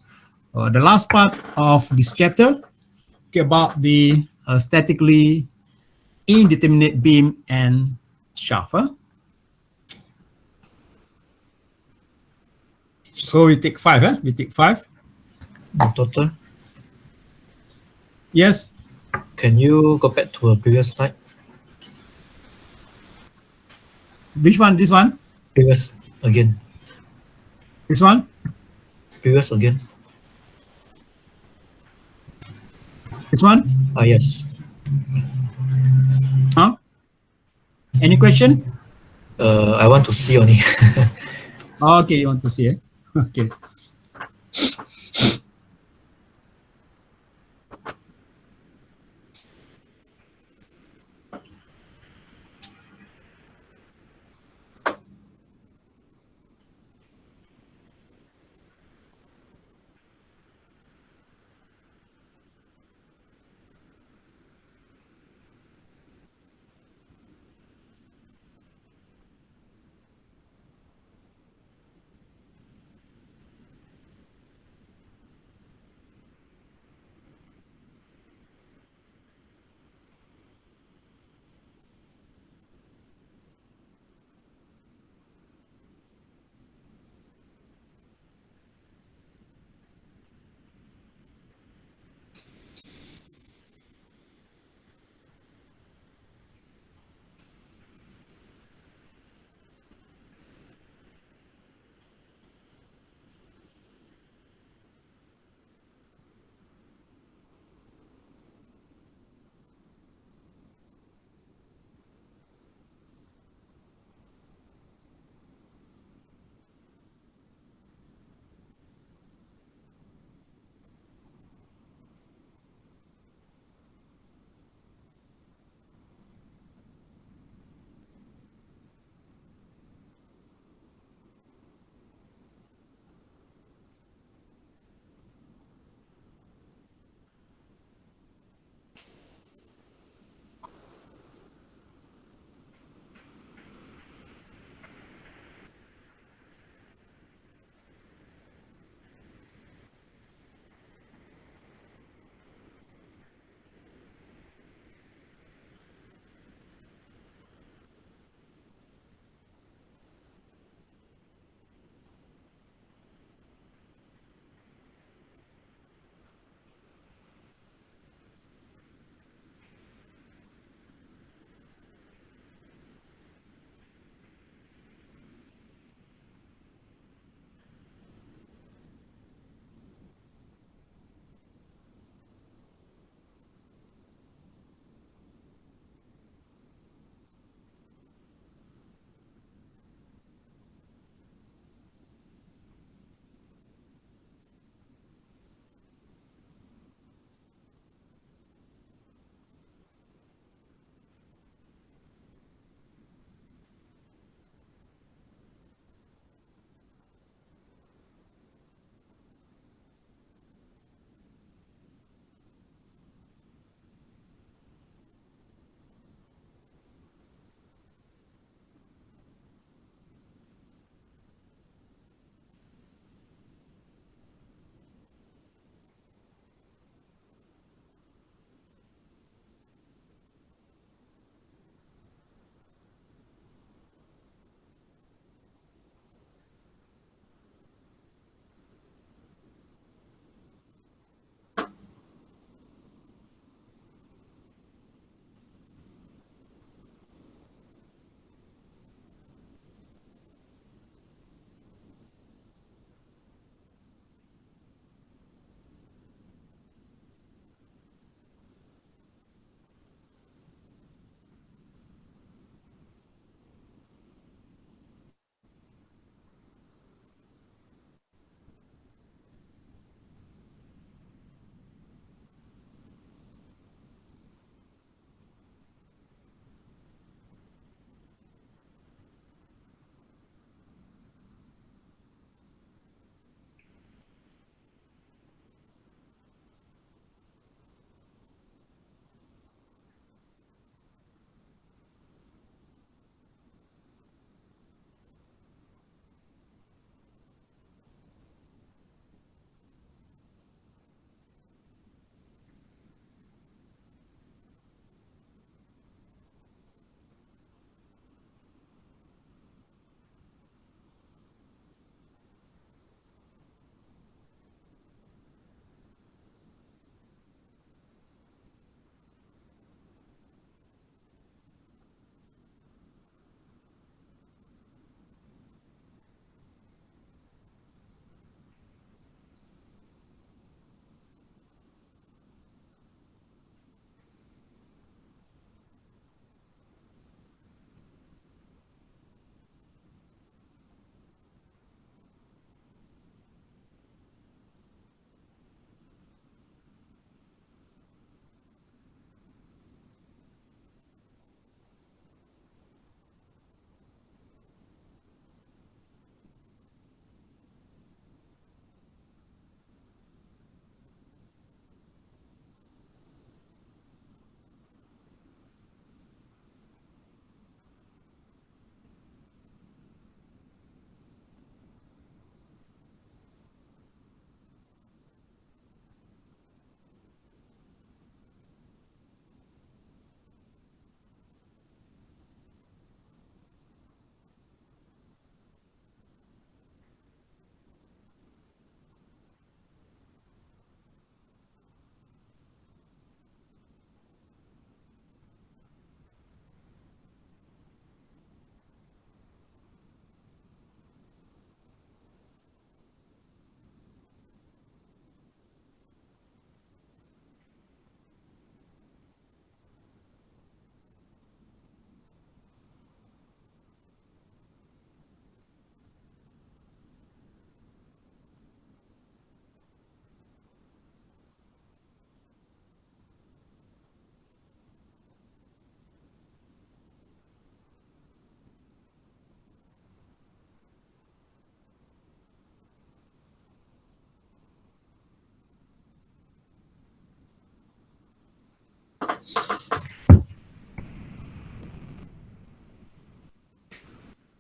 A: the last part of this chapter, okay, about the statically indeterminate beam and shaft. So we take 5. We take 5.
D: Doctor,
A: Yes.
D: can you go back to a previous slide?
A: Which one? This one?
D: Previous again.
A: This one?
D: Previous again.
A: This one?
D: Yes.
A: Huh? Any question?
D: I want to see only.
A: Okay, you want to see it? Okay.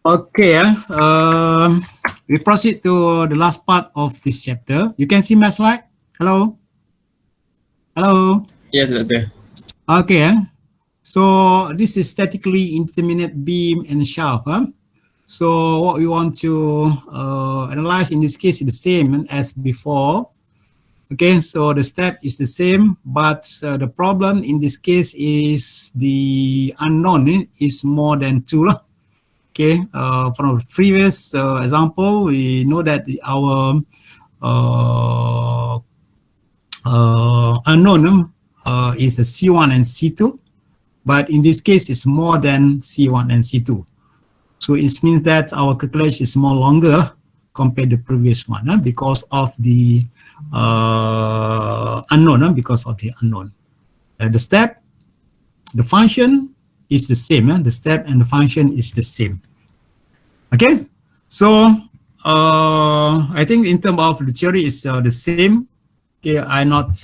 A: Okay, we proceed to the last part of this chapter. You can see my slide. Hello, hello.
E: Yes, Doctor.
A: Okay, so this is statically indeterminate beam and shaft. So what we want to analyze in this case is the same as before. Okay, so the step is the same, but the problem in this case is the unknown is more than 2. Okay, from the previous example, we know that our unknown is the C1 and C2, but in this case, it's more than C1 and C2. So it means that our calculation is more longer compared to the previous one because of the unknown. Because of the unknown, the step, the function is the same. The step and the function is the same. Okay, so I think in terms of the theory is the same. Okay, I not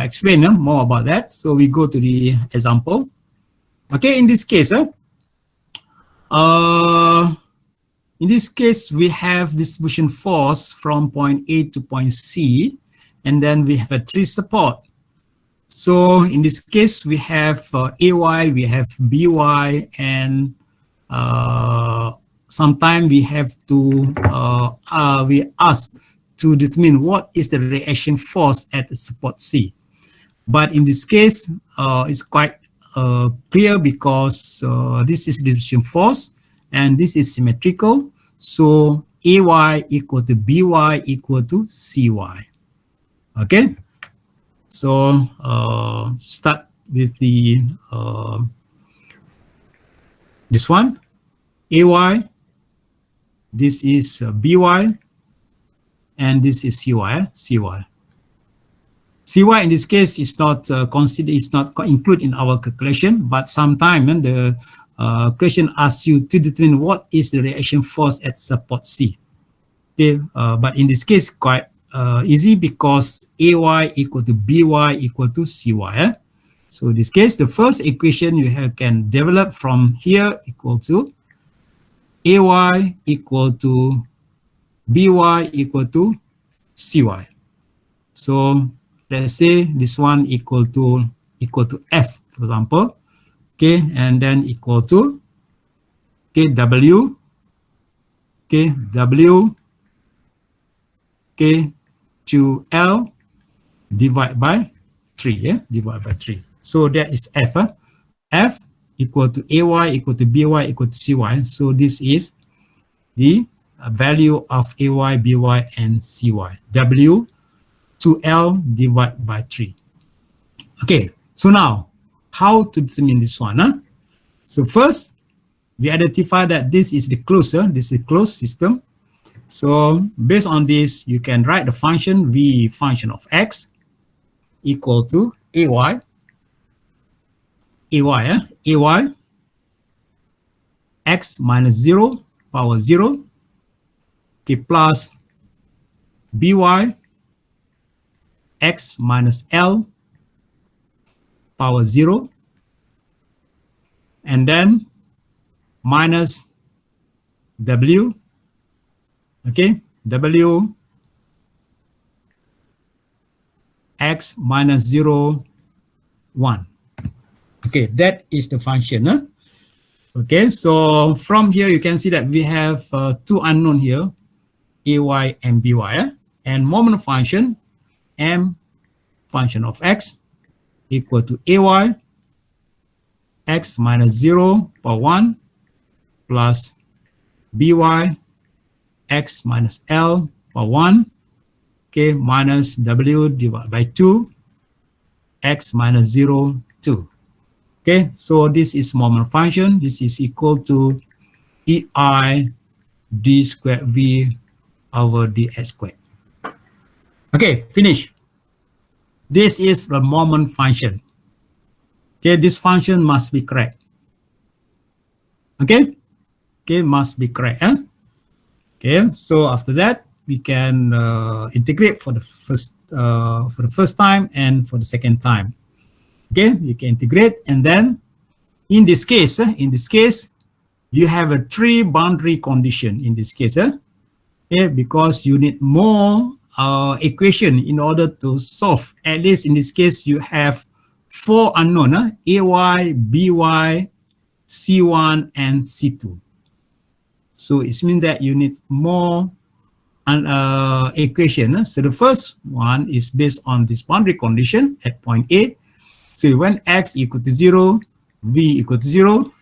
A: explain more about that. So we go to the example. Okay, in this case, in this case, we have distribution force from point A to point C, and then we have a 3 support. So in this case, we have AY, we have BY, and sometimes we have to we ask to determine what is the reaction force at the support C. But in this case, it's quite clear because this is distribution force and this is symmetrical. So AY equal to BY equal to CY. Okay. So start with the this one, AY, this is BY, and this is CY. CY in this case is not considered, is not included in our calculation, but sometimes the question asks you to determine what is the reaction force at support C. Okay, but in this case quite easy because AY equal to BY equal to CY. So in this case, the first equation you can develop from here equal to AY equal to BY equal to CY. So let's say this one equal to F, for example. Okay, and then equal to W, W, to L divided by 3, divided by 3. So that is F. F equal to AY equal to BY equal to CY. So this is the value of AY, BY, and CY. W to L divided by 3. Okay, so now how to determine this one? So first, we identify that this is the closure, this is a closed system. So based on this, you can write the function V function of X equal to AY, X minus 0 power 0, okay, plus BY, X minus L power 0, and then minus W, okay, W X minus 0, 1. Okay, that is the function. Okay, so from here you can see that we have two unknown here, AY and BY, and moment function M function of X equal to AY X minus 0 power 1 plus BY X minus L power 1, okay, minus W divided by 2 X minus 0, 2. Okay, so this is moment function. This is equal to EI d squared V over dx squared. Okay, finish. This is the moment function. Okay, this function must be correct. Okay, must be correct. Okay, so after that we can integrate for the first time and for the second time. Okay, you can integrate, and then in this case, you have a 3 boundary condition in this case, okay, because you need more equation in order to solve. At least in this case, you have 4 unknown, AY, BY, C1, and C2. So it means that you need more equation. So the first one is based on this boundary condition at point A. So when x equal to 0, v equal to 0.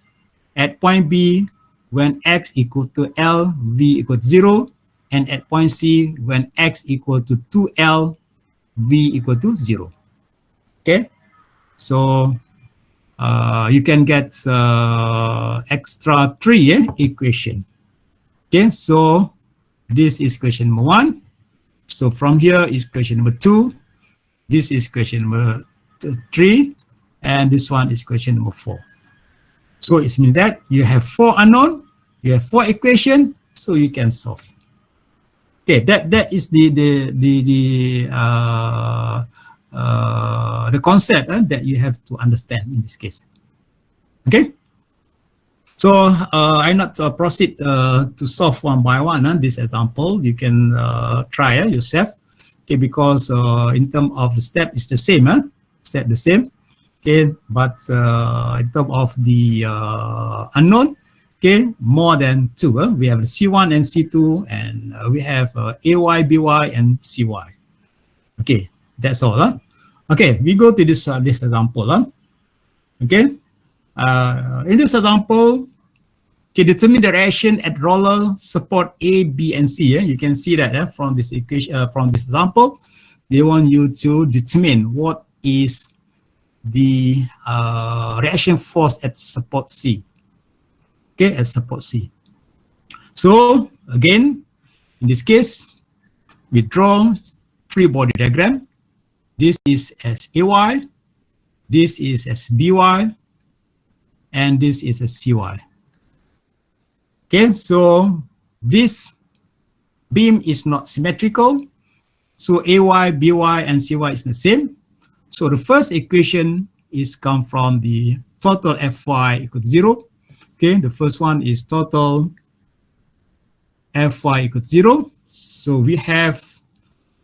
A: At point B, when x equal to L, v equal to 0. And at point C, when x equal to 2L, v equal to 0. Okay, so you can get extra 3 equation. Okay, so this is question number 1. So from here is question number 2. This is question number 3. And this one is question number 4. So it means that you have 4 unknown, you have 4 equation, so you can solve. Okay, that is the concept that you have to understand in this case. Okay. So I not proceed to solve one by one. This example you can try yourself. Okay, because in terms of the step is the same. Step the same. Okay, but in terms of the unknown, okay, more than 2. We have C1 and C2, and we have AY, BY, and CY. Okay, that's all. Okay, we go to this example. Okay. In this example, okay, determine the reaction at roller support A, B, and C. You can see that from this equation, from this example, they want you to determine what is the reaction force at support C. Okay, at support C. So again, in this case, we draw free body diagram. This is as AY, this is as BY, and this is a CY. Okay, so this beam is not symmetrical. So AY, BY, and CY is the same. So the first equation is come from the total Fy equal to 0. Okay, the first one is total Fy equal to 0. So we have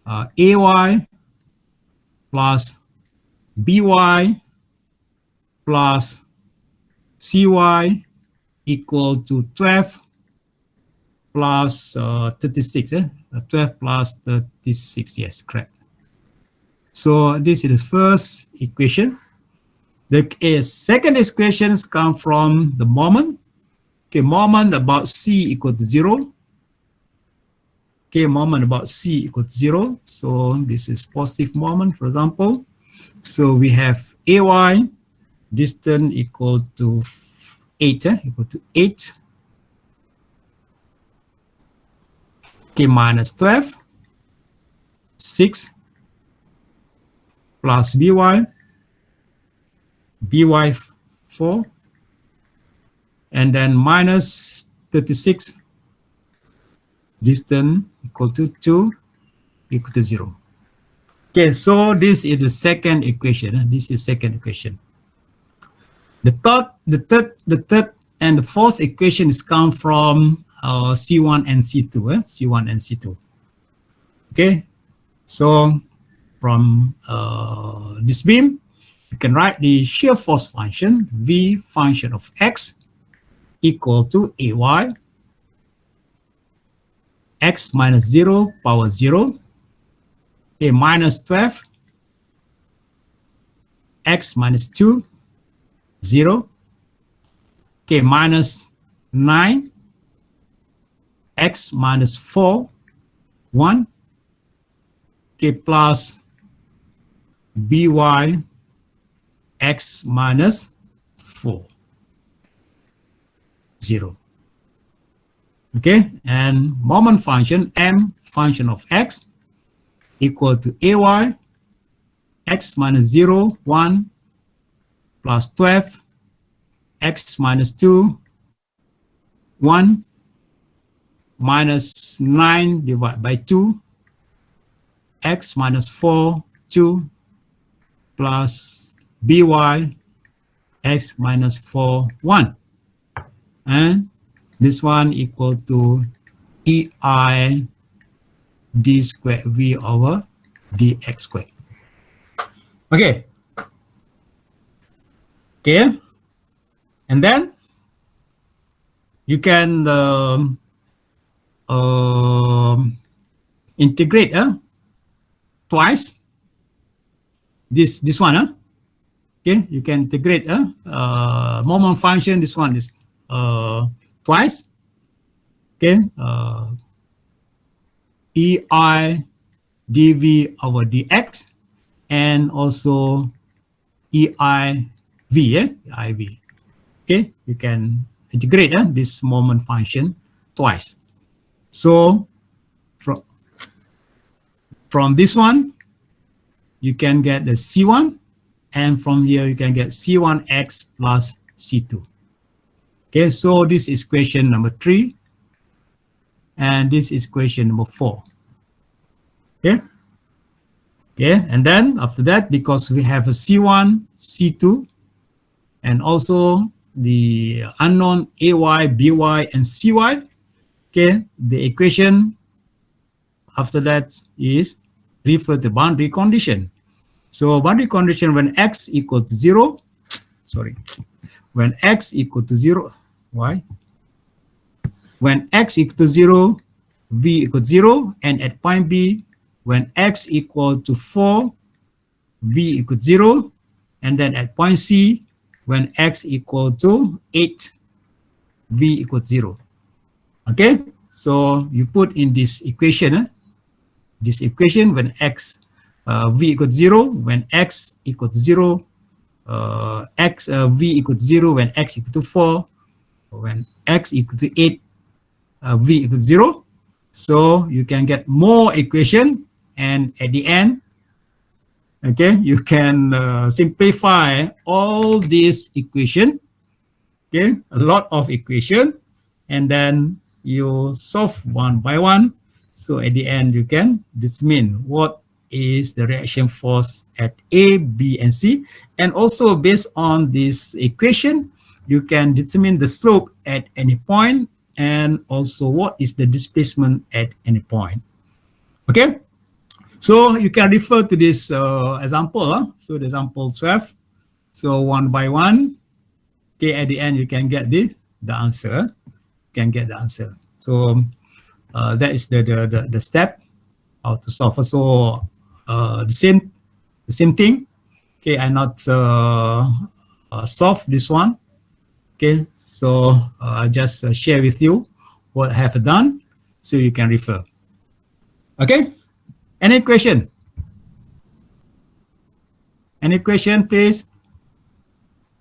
A: AY plus BY plus CY equal to 12 plus 36. 12 plus 36, yes, correct. So this is the first equation. The second equations come from the moment. Okay, moment about C equal to 0. Okay, moment about C equal to 0. So this is positive moment, for example. So we have AY distance equal to 8, equal to 8. Okay, minus 12, 6 plus BY, BY 4, and then minus 36, distance equal to 2, equal to 0. Okay, so this is the second equation. This is second equation. The third, and the fourth equation is come from C1 and C2. C1 and C2. Okay, so from this beam, you can write the shear force function V function of X equal to AY X minus 0 power 0, okay, minus 12 X minus 2, 0, okay, minus 9 X minus 4, 1, okay, plus BY X minus 4, 0. Okay, and moment function M function of X equal to AY X minus 0, 1 plus 12 X minus 2, 1 minus 9 divided by 2 X minus 4, 2 plus BY X minus 4, 1. And This one equal to EI d squared V over dx squared. Okay. Okay. And then you can integrate twice this one. Okay, you can integrate moment function. This one is twice. Okay, EI dv over dx, and also EI v. EIV. Okay, you can integrate this moment function twice. So from this one, you can get the C1, and from here you can get C1x plus C2. Okay, so this is question number 3, and this is question number 4. Okay. Okay, and then after that, because we have a C1, C2, and also the unknown AY, BY, and CY, okay, the equation after that is refer to boundary condition. So boundary condition when x equal to 0, when x equal to 0, why? When x equal to 0, v equal to 0, and at point B, when x equal to 4, v equal to 0, and then at point C, when x equal to 8, v equal to 0. Okay, so you put in this equation, when x v equal to 0, when x equal to 0, v equal to 0, when x equal to 4, when x equal to 8, v equal to 0. So you can get more equation, and at the end, okay, you can simplify all this equation. Okay, a lot of equation, and then you solve one by one. So at the end, you can determine what is the reaction force at A, B, and C. And also based on this equation, you can determine the slope at any point, and also what is the displacement at any point. Okay, so you can refer to this example. So the example 12. So one by one, okay, at the end you can get the answer. You can get the answer. So that is the step how to solve. So the same thing. Okay, I not solve this one. Okay, so I just share with you what I have done, so you can refer. Okay, any question? Any question, please?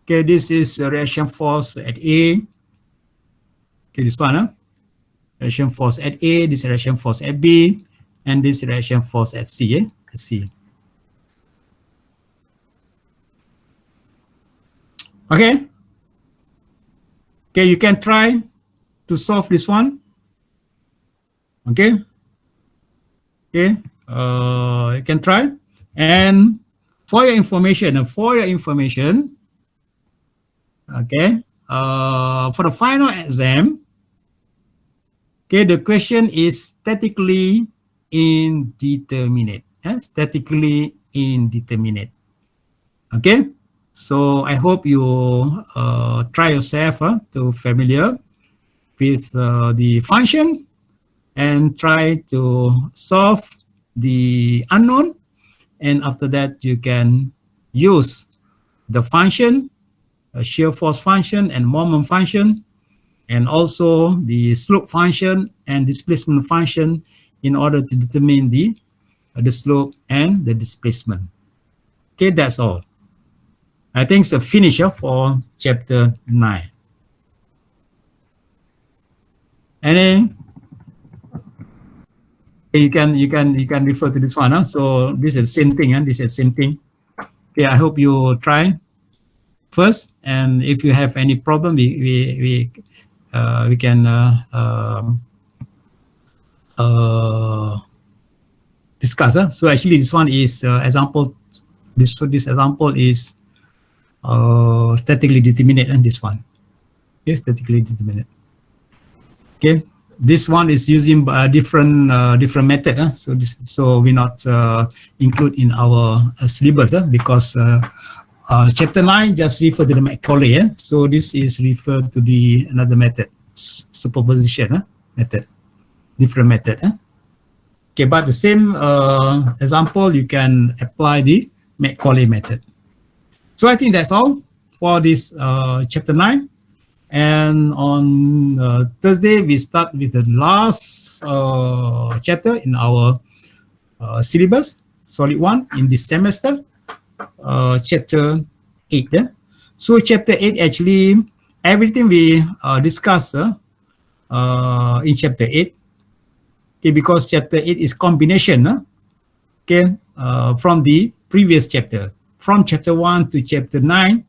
A: Okay, this is a reaction force at A. Okay, this one, reaction force at A, this reaction force at B, and this reaction force at C. At C. Okay. Okay, you can try to solve this one. Okay. Okay, you can try. And for your information, okay, for the final exam, okay, the question is statically indeterminate. Statically indeterminate. Okay, so I hope you try yourself to familiar with the function, and try to solve the unknown, and after that you can use the function, shear force function and moment function, and also the slope function and displacement function in order to determine the slope and the displacement. Okay, that's all. I think it's a finisher for chapter 9. Any? You can refer to this one. So this is the same thing. This is the same thing. Okay, I hope you try first, and if you have any problem, we can discuss. So actually, this one is example. This example is statically determinate, and this one is statically determinate. Okay, this one is using a different method. So we not include in our syllabus because chapter 9 just refer to the Macaulay. So this is referred to the another method, superposition method, different method. Okay, but the same example you can apply the Macaulay method. So I think that's all for this chapter 9. And on Thursday, we start with the last chapter in our syllabus, solid 1 in this semester, chapter 8. So chapter 8, actually, everything we discuss in chapter 8, okay, because chapter 8 is combination, okay, from the previous chapter. From chapter 1 to chapter 9,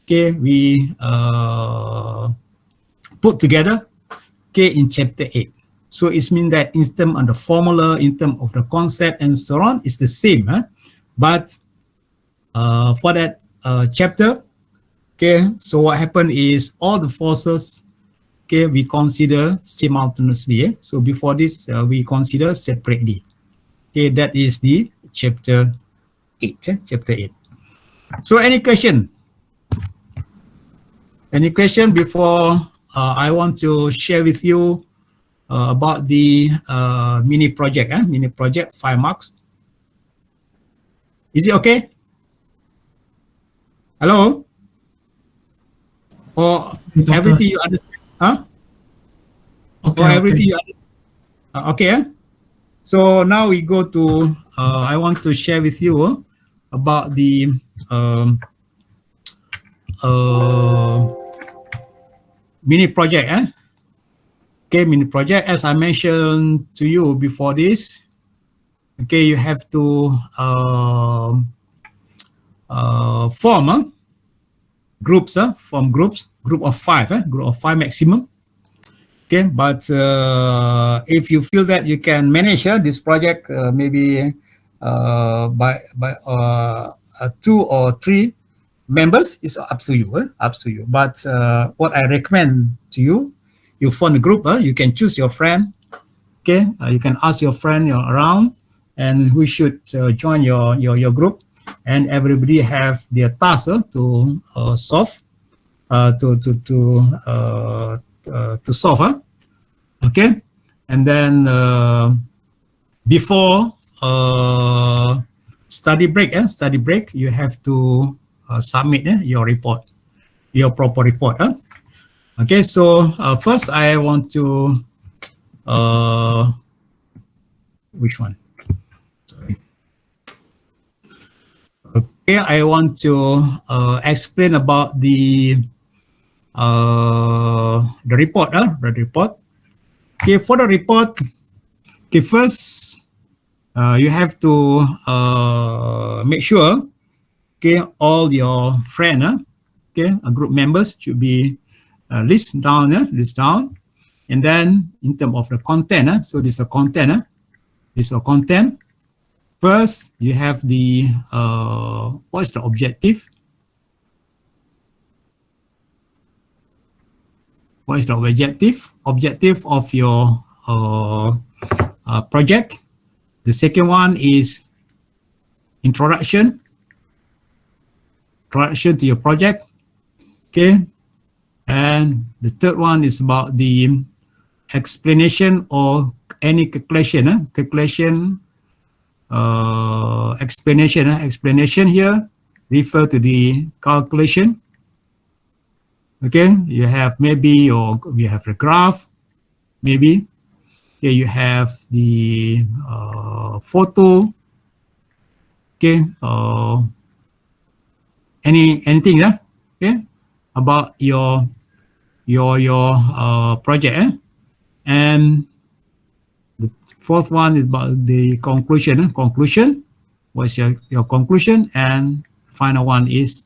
A: okay, we put together, okay, in chapter 8. So it means that in terms of the formula, in terms of the concept and so on, it's the same. But for that chapter, okay, so what happened is all the forces, okay, we consider simultaneously. So before this, we consider separately. Okay, that is the chapter 8. Chapter 8. So any question? Any question before I want to share with you about the mini project? Mini project, 5 marks. Is it okay? Hello? Or everything you understand?
B: Okay,
A: Or everything you understand? Okay. So now we go to, I want to share with you about the mini project. Okay, mini project, as I mentioned to you before this, okay, you have to form groups, form groups, group of 5, group of 5 maximum. Okay, but if you feel that you can manage this project maybe by 2 or 3 members, it's up to you. Up to you. But what I recommend to you, you form a group. You can choose your friend. Okay, you can ask your friend around, and who should join your group, and everybody have their task to solve, to solve. Okay, and then before study break, you have to submit your report, your proper report. Okay, so first I want to which one? Sorry. Okay, I want to explain about the report. The report. Okay, for the report, okay, first you have to make sure, okay, all your friends, okay, group members should be list down, and then in terms of the content, so this is a content, this is a content. First, you have the what's the objective? What is the objective? Objective of your project. The second one is introduction to your project. Okay, and the third one is about the explanation or any calculation. Explanation here refer to the calculation. Okay, you have maybe, or you have the graph, maybe. Okay, you have the photo. Okay, anything, okay, about your project, and the fourth one is about the conclusion. Conclusion, what's your conclusion, and final one is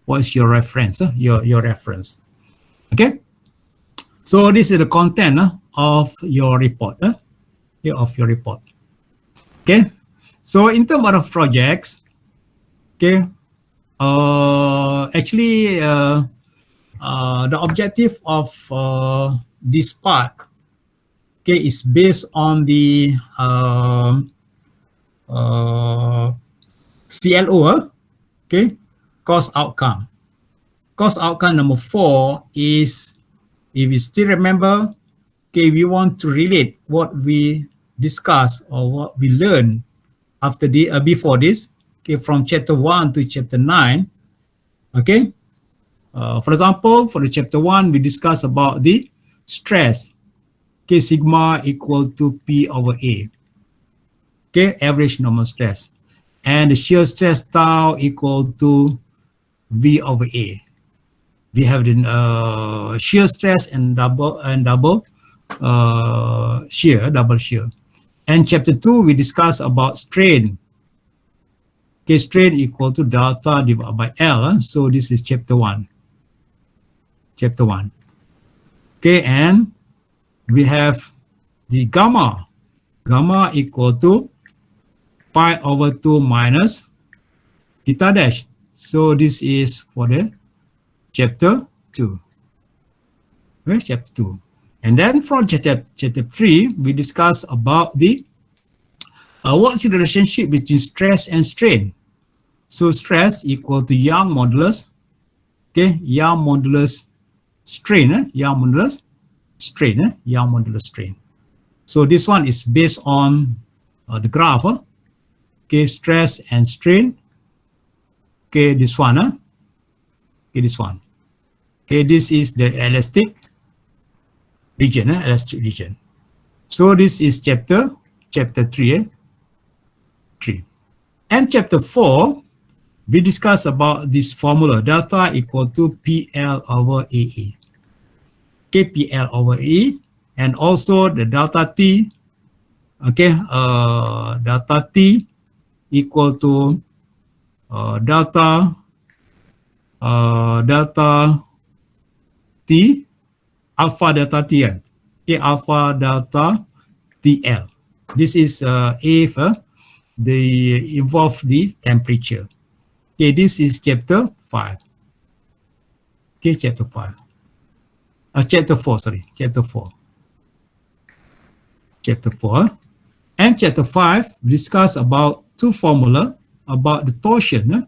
A: what's your reference, your reference. Okay, so this is the content of your report, of your report. Okay, so in terms of projects, okay, actually the objective of this part, okay, is based on the CLO, okay, cost outcome. Cost outcome number 4 is, if you still remember, okay, we want to relate what we discussed or what we learned after the before this, okay, from chapter 1 to chapter 9, okay. For example, for the chapter 1, we discussed about the stress, okay, sigma equal to P over A, okay, average normal stress, and the shear stress tau equal to V over A. We have the shear stress and double shear. And chapter 2, we discuss about strain. Okay, strain equal to delta divided by L. So this is chapter 1. Chapter 1. Okay, and we have the gamma. Gamma equal to pi over 2 minus theta dash. So this is for the chapter 2. Okay, chapter 2. And then from chapter 3, we discuss about the what's the relationship between stress and strain. So stress equal to Young modulus, okay, Young modulus strain, Young modulus strain, Young modulus strain. So this one is based on the graph, okay, stress and strain. Okay, this one, okay, this one. Okay, this is the elastic region, elastic region. So this is chapter 3, 3. And chapter 4, we discuss about this formula, delta equal to PL over AE. Okay, PL over AE, and also the delta T, okay, delta T equal to delta T, alpha delta Tn, okay, alpha delta TL. This is if they involve the temperature. Okay, this is chapter 5. Okay, chapter 5. Chapter 4, sorry, chapter 4. Chapter 4. And chapter 5 discuss about two formula about the torsion.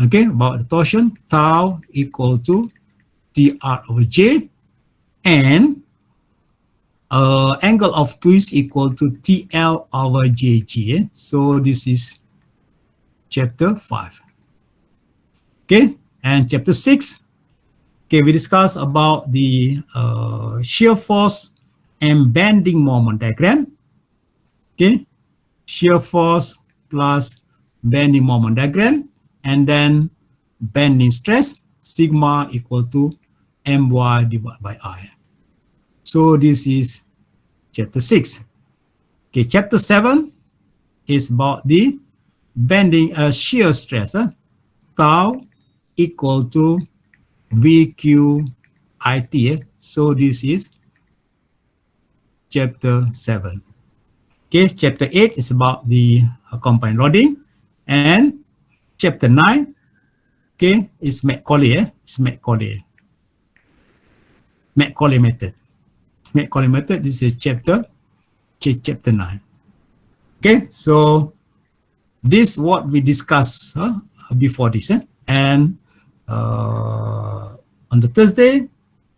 A: Okay, about the torsion, tau equal to TR over J, and angle of twist equal to TL over JG. So this is chapter 5. Okay, and chapter 6, okay, we discuss about the shear force and bending moment diagram. Okay, shear force plus bending moment diagram, and then bending stress, sigma equal to my divided by I. So this is chapter 6. Okay, chapter 7 is about the bending shear stress, tau equal to VQIT. So this is chapter 7. Okay, chapter 8 is about the combined loading, and chapter 9, okay, is Macaulay, Macaulay method. Macaulay method, this is chapter 9. Okay, so this what we discussed before this, and on the Thursday,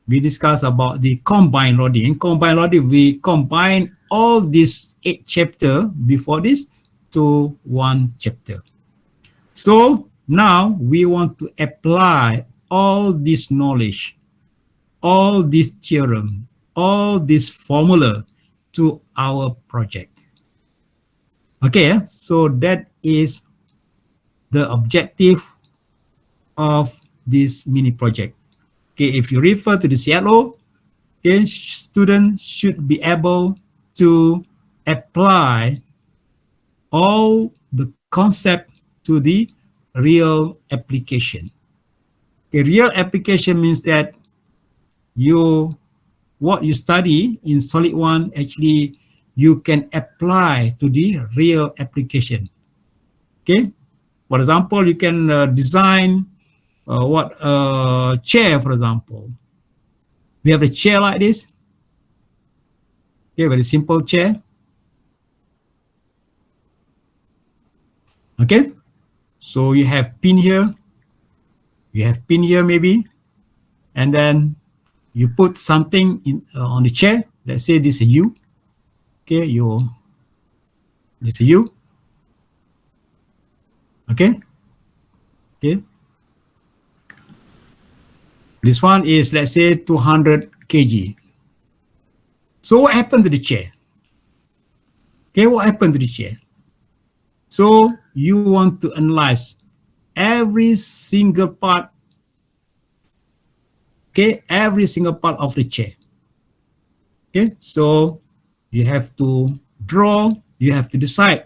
A: we discussed about the combined loading. In combined loading, we combine all these 8 chapters before this to one chapter. So now we want to apply all this knowledge, all this theorem, all this formula to our project. Okay, so that is the objective of this mini project. Okay, if you refer to the CLO, okay, students should be able to apply all the concept to the real application. Okay, real application means that what you study in Solid 1, actually you can apply to the real application. Okay, for example, you can design chair, for example. We have a chair like this. Okay, very simple chair. Okay, so you have pin here, maybe, and then you put something in on the chair. Let's say this is U. Okay, this is U. Okay, okay. This one is, let's say, 200 kg. So what happened to the chair? Okay, what happened to the chair? So you want to analyze every single part, okay, every single part of the chair. Okay, so you have to draw, you have to decide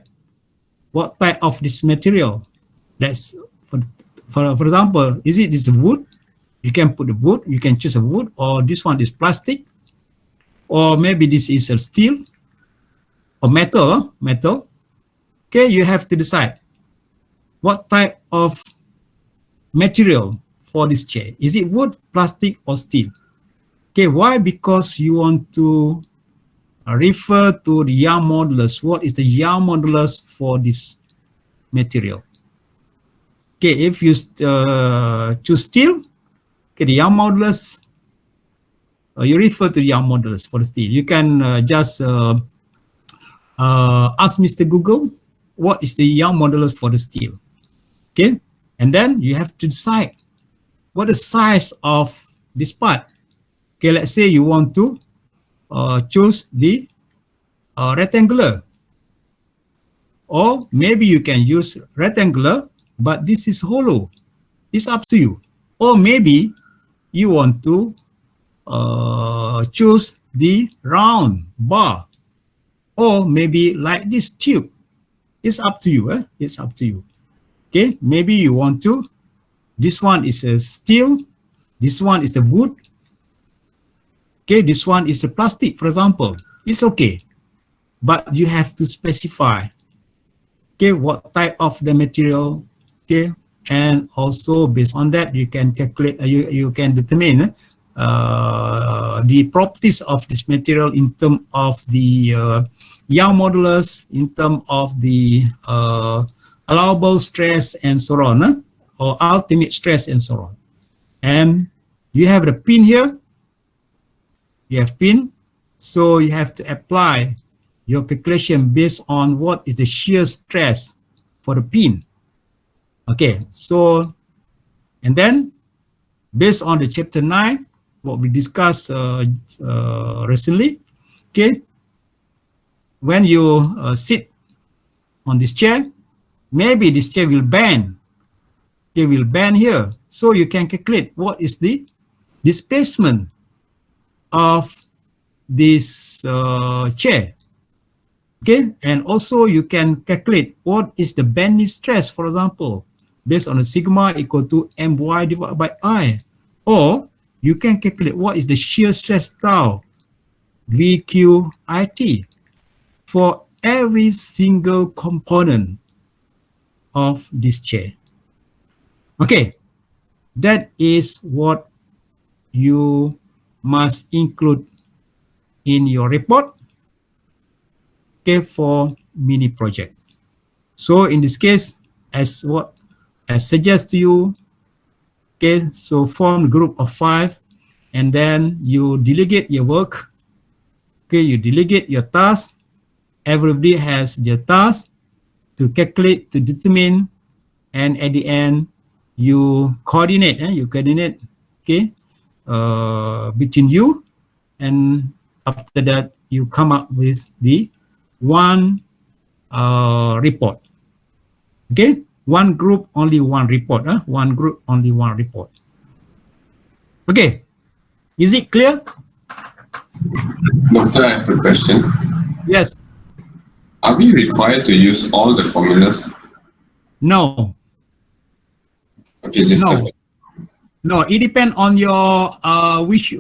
A: what type of this material. Let's, for example, is it this wood? You can put the wood, you can choose a wood, or this one is plastic, or maybe this is a steel or metal. Okay, you have to decide what type of material for this chair. Is it wood, plastic, or steel? Okay, why? Because you want to refer to the Young modulus. What is the Young modulus for this material? Okay, if you choose steel, okay, the Young modulus, you refer to the Young modulus for the steel. You can just ask Mr. Google, what is the Young modulus for the steel? Okay, and then you have to decide what the size of this part. Okay, let's say you want to choose the rectangular, or maybe you can use rectangular, but this is hollow. It's up to you. Or maybe you want to choose the round bar, or maybe like this tube. It's up to you. It's up to you. Okay, maybe you want to, this one is a steel, this one is the wood, okay, this one is the plastic, for example. It's okay, but you have to specify, okay, what type of the material, okay, and also based on that you can calculate, you can determine the properties of this material in terms of the Young modulus, in terms of the allowable stress and so on, or ultimate stress and so on. And you have the pin here. You have pin, so you have to apply your calculation based on what is the shear stress for the pin. Okay, so, and then based on the chapter 9, what we discussed recently, okay, when you sit on this chair, maybe this chair will bend. It will bend here. So you can calculate what is the displacement of this chair. Okay, and also you can calculate what is the bending stress, for example, based on the sigma equal to my divided by I. Or you can calculate what is the shear stress tau, VQIT, for every single component of this chair. Okay, that is what you must include in your report, okay, for mini project. So in this case, as what I suggest to you, okay, so form a group of 5, and then you delegate your work. Okay, you delegate your task. Everybody has their task to calculate, to determine, and at the end you coordinate. Okay, between you, and after that you come up with the one report. Okay, one group, only one report. One group, only one report. Okay, is it clear?
E: Doctor, I have a question.
A: Yes.
E: Are we required to use all the formulas?
A: No.
E: Okay, just
A: No. No, it depends on your which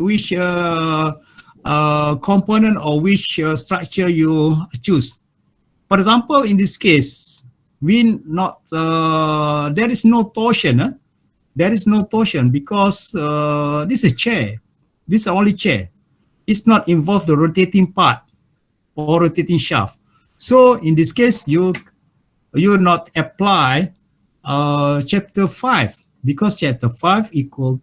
A: component or which structure you choose. For example, in this case, we not there is no torsion. There is no torsion because this is chair. This is only chair. It's not involved the rotating part. or rotating shaft. So in this case, you not apply chapter 5, because chapter 5 equals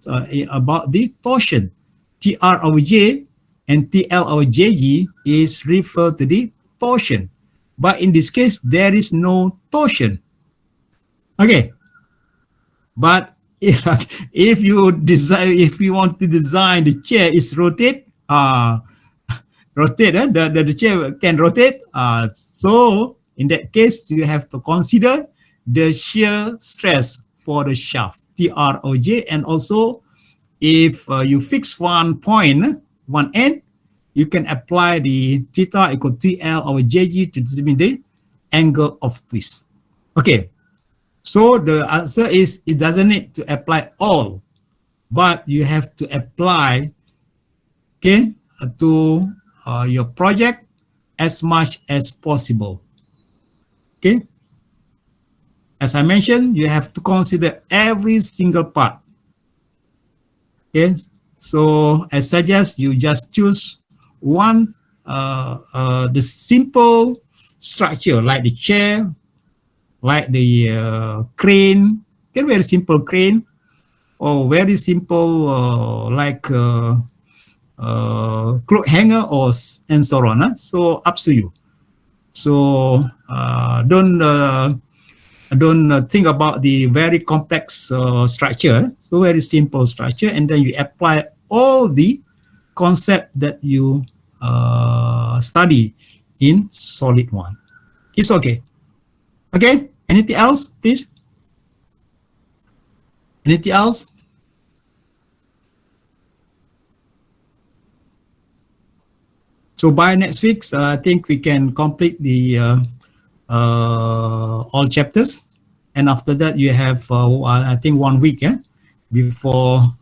A: about the torsion. TR over J and TL over JG is referred to the torsion. But in this case, there is no torsion. Okay. But if you want to design the chair is rotate, the chair can rotate. So in that case, you have to consider the shear stress for the shaft, TR or J, and also if you fix one point, one end, you can apply the theta equal TL over JG to determine the angle of twist. Okay. So the answer is it doesn't need to apply all, but you have to apply, okay, to your project as much as possible. Okay. As I mentioned, you have to consider every single part. Okay. So I suggest you just choose one, the simple structure like the chair, like the crane, very simple crane, or very simple like cloth hanger and so on. So up to you. So don't think about the very complex structure. So very simple structure, and then you apply all the concept that you study in solid one. It's okay. Okay, anything else, please? Anything else? So by next week, I think we can complete the all chapters, and after that you have I think 1 week before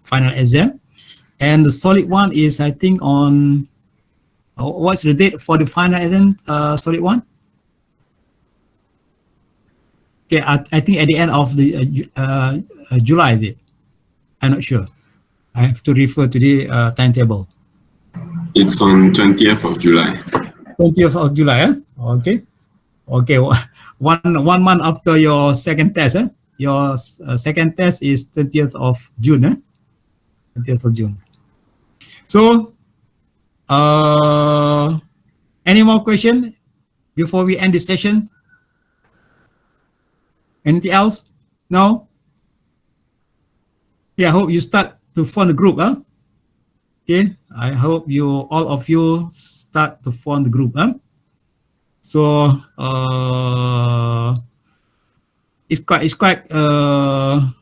A: final exam, and the solid one is I think on what's the date for the final exam, solid one? Okay, I think at the end of the July, is it? I'm not sure. I have to refer to the timetable.
E: It's on 20th of July.
A: 20th of July, okay. Okay, 1 month after your second test, Your second test is 20th of June, 20th of June. So, any more question before we end this session? Anything else? No? Yeah, I hope you start to form the group, Okay, I hope all of you start to form the group, So it's quite a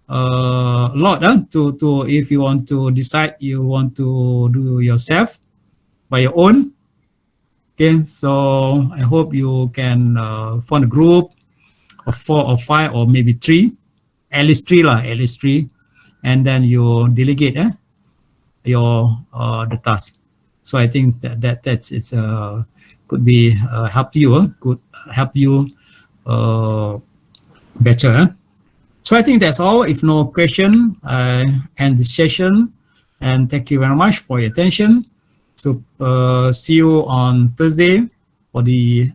A: lot, to if you want to decide you want to do yourself by your own. Okay, so I hope you can form a group of 4 or 5 or maybe 3, at least 3, and then you delegate your the task. So I think that's it's could be help you could help you better. So I think that's all. If no question, end the session, and thank you very much for your attention. So see you on Thursday for the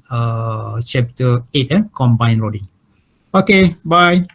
A: chapter 8, combined loading. Okay, bye.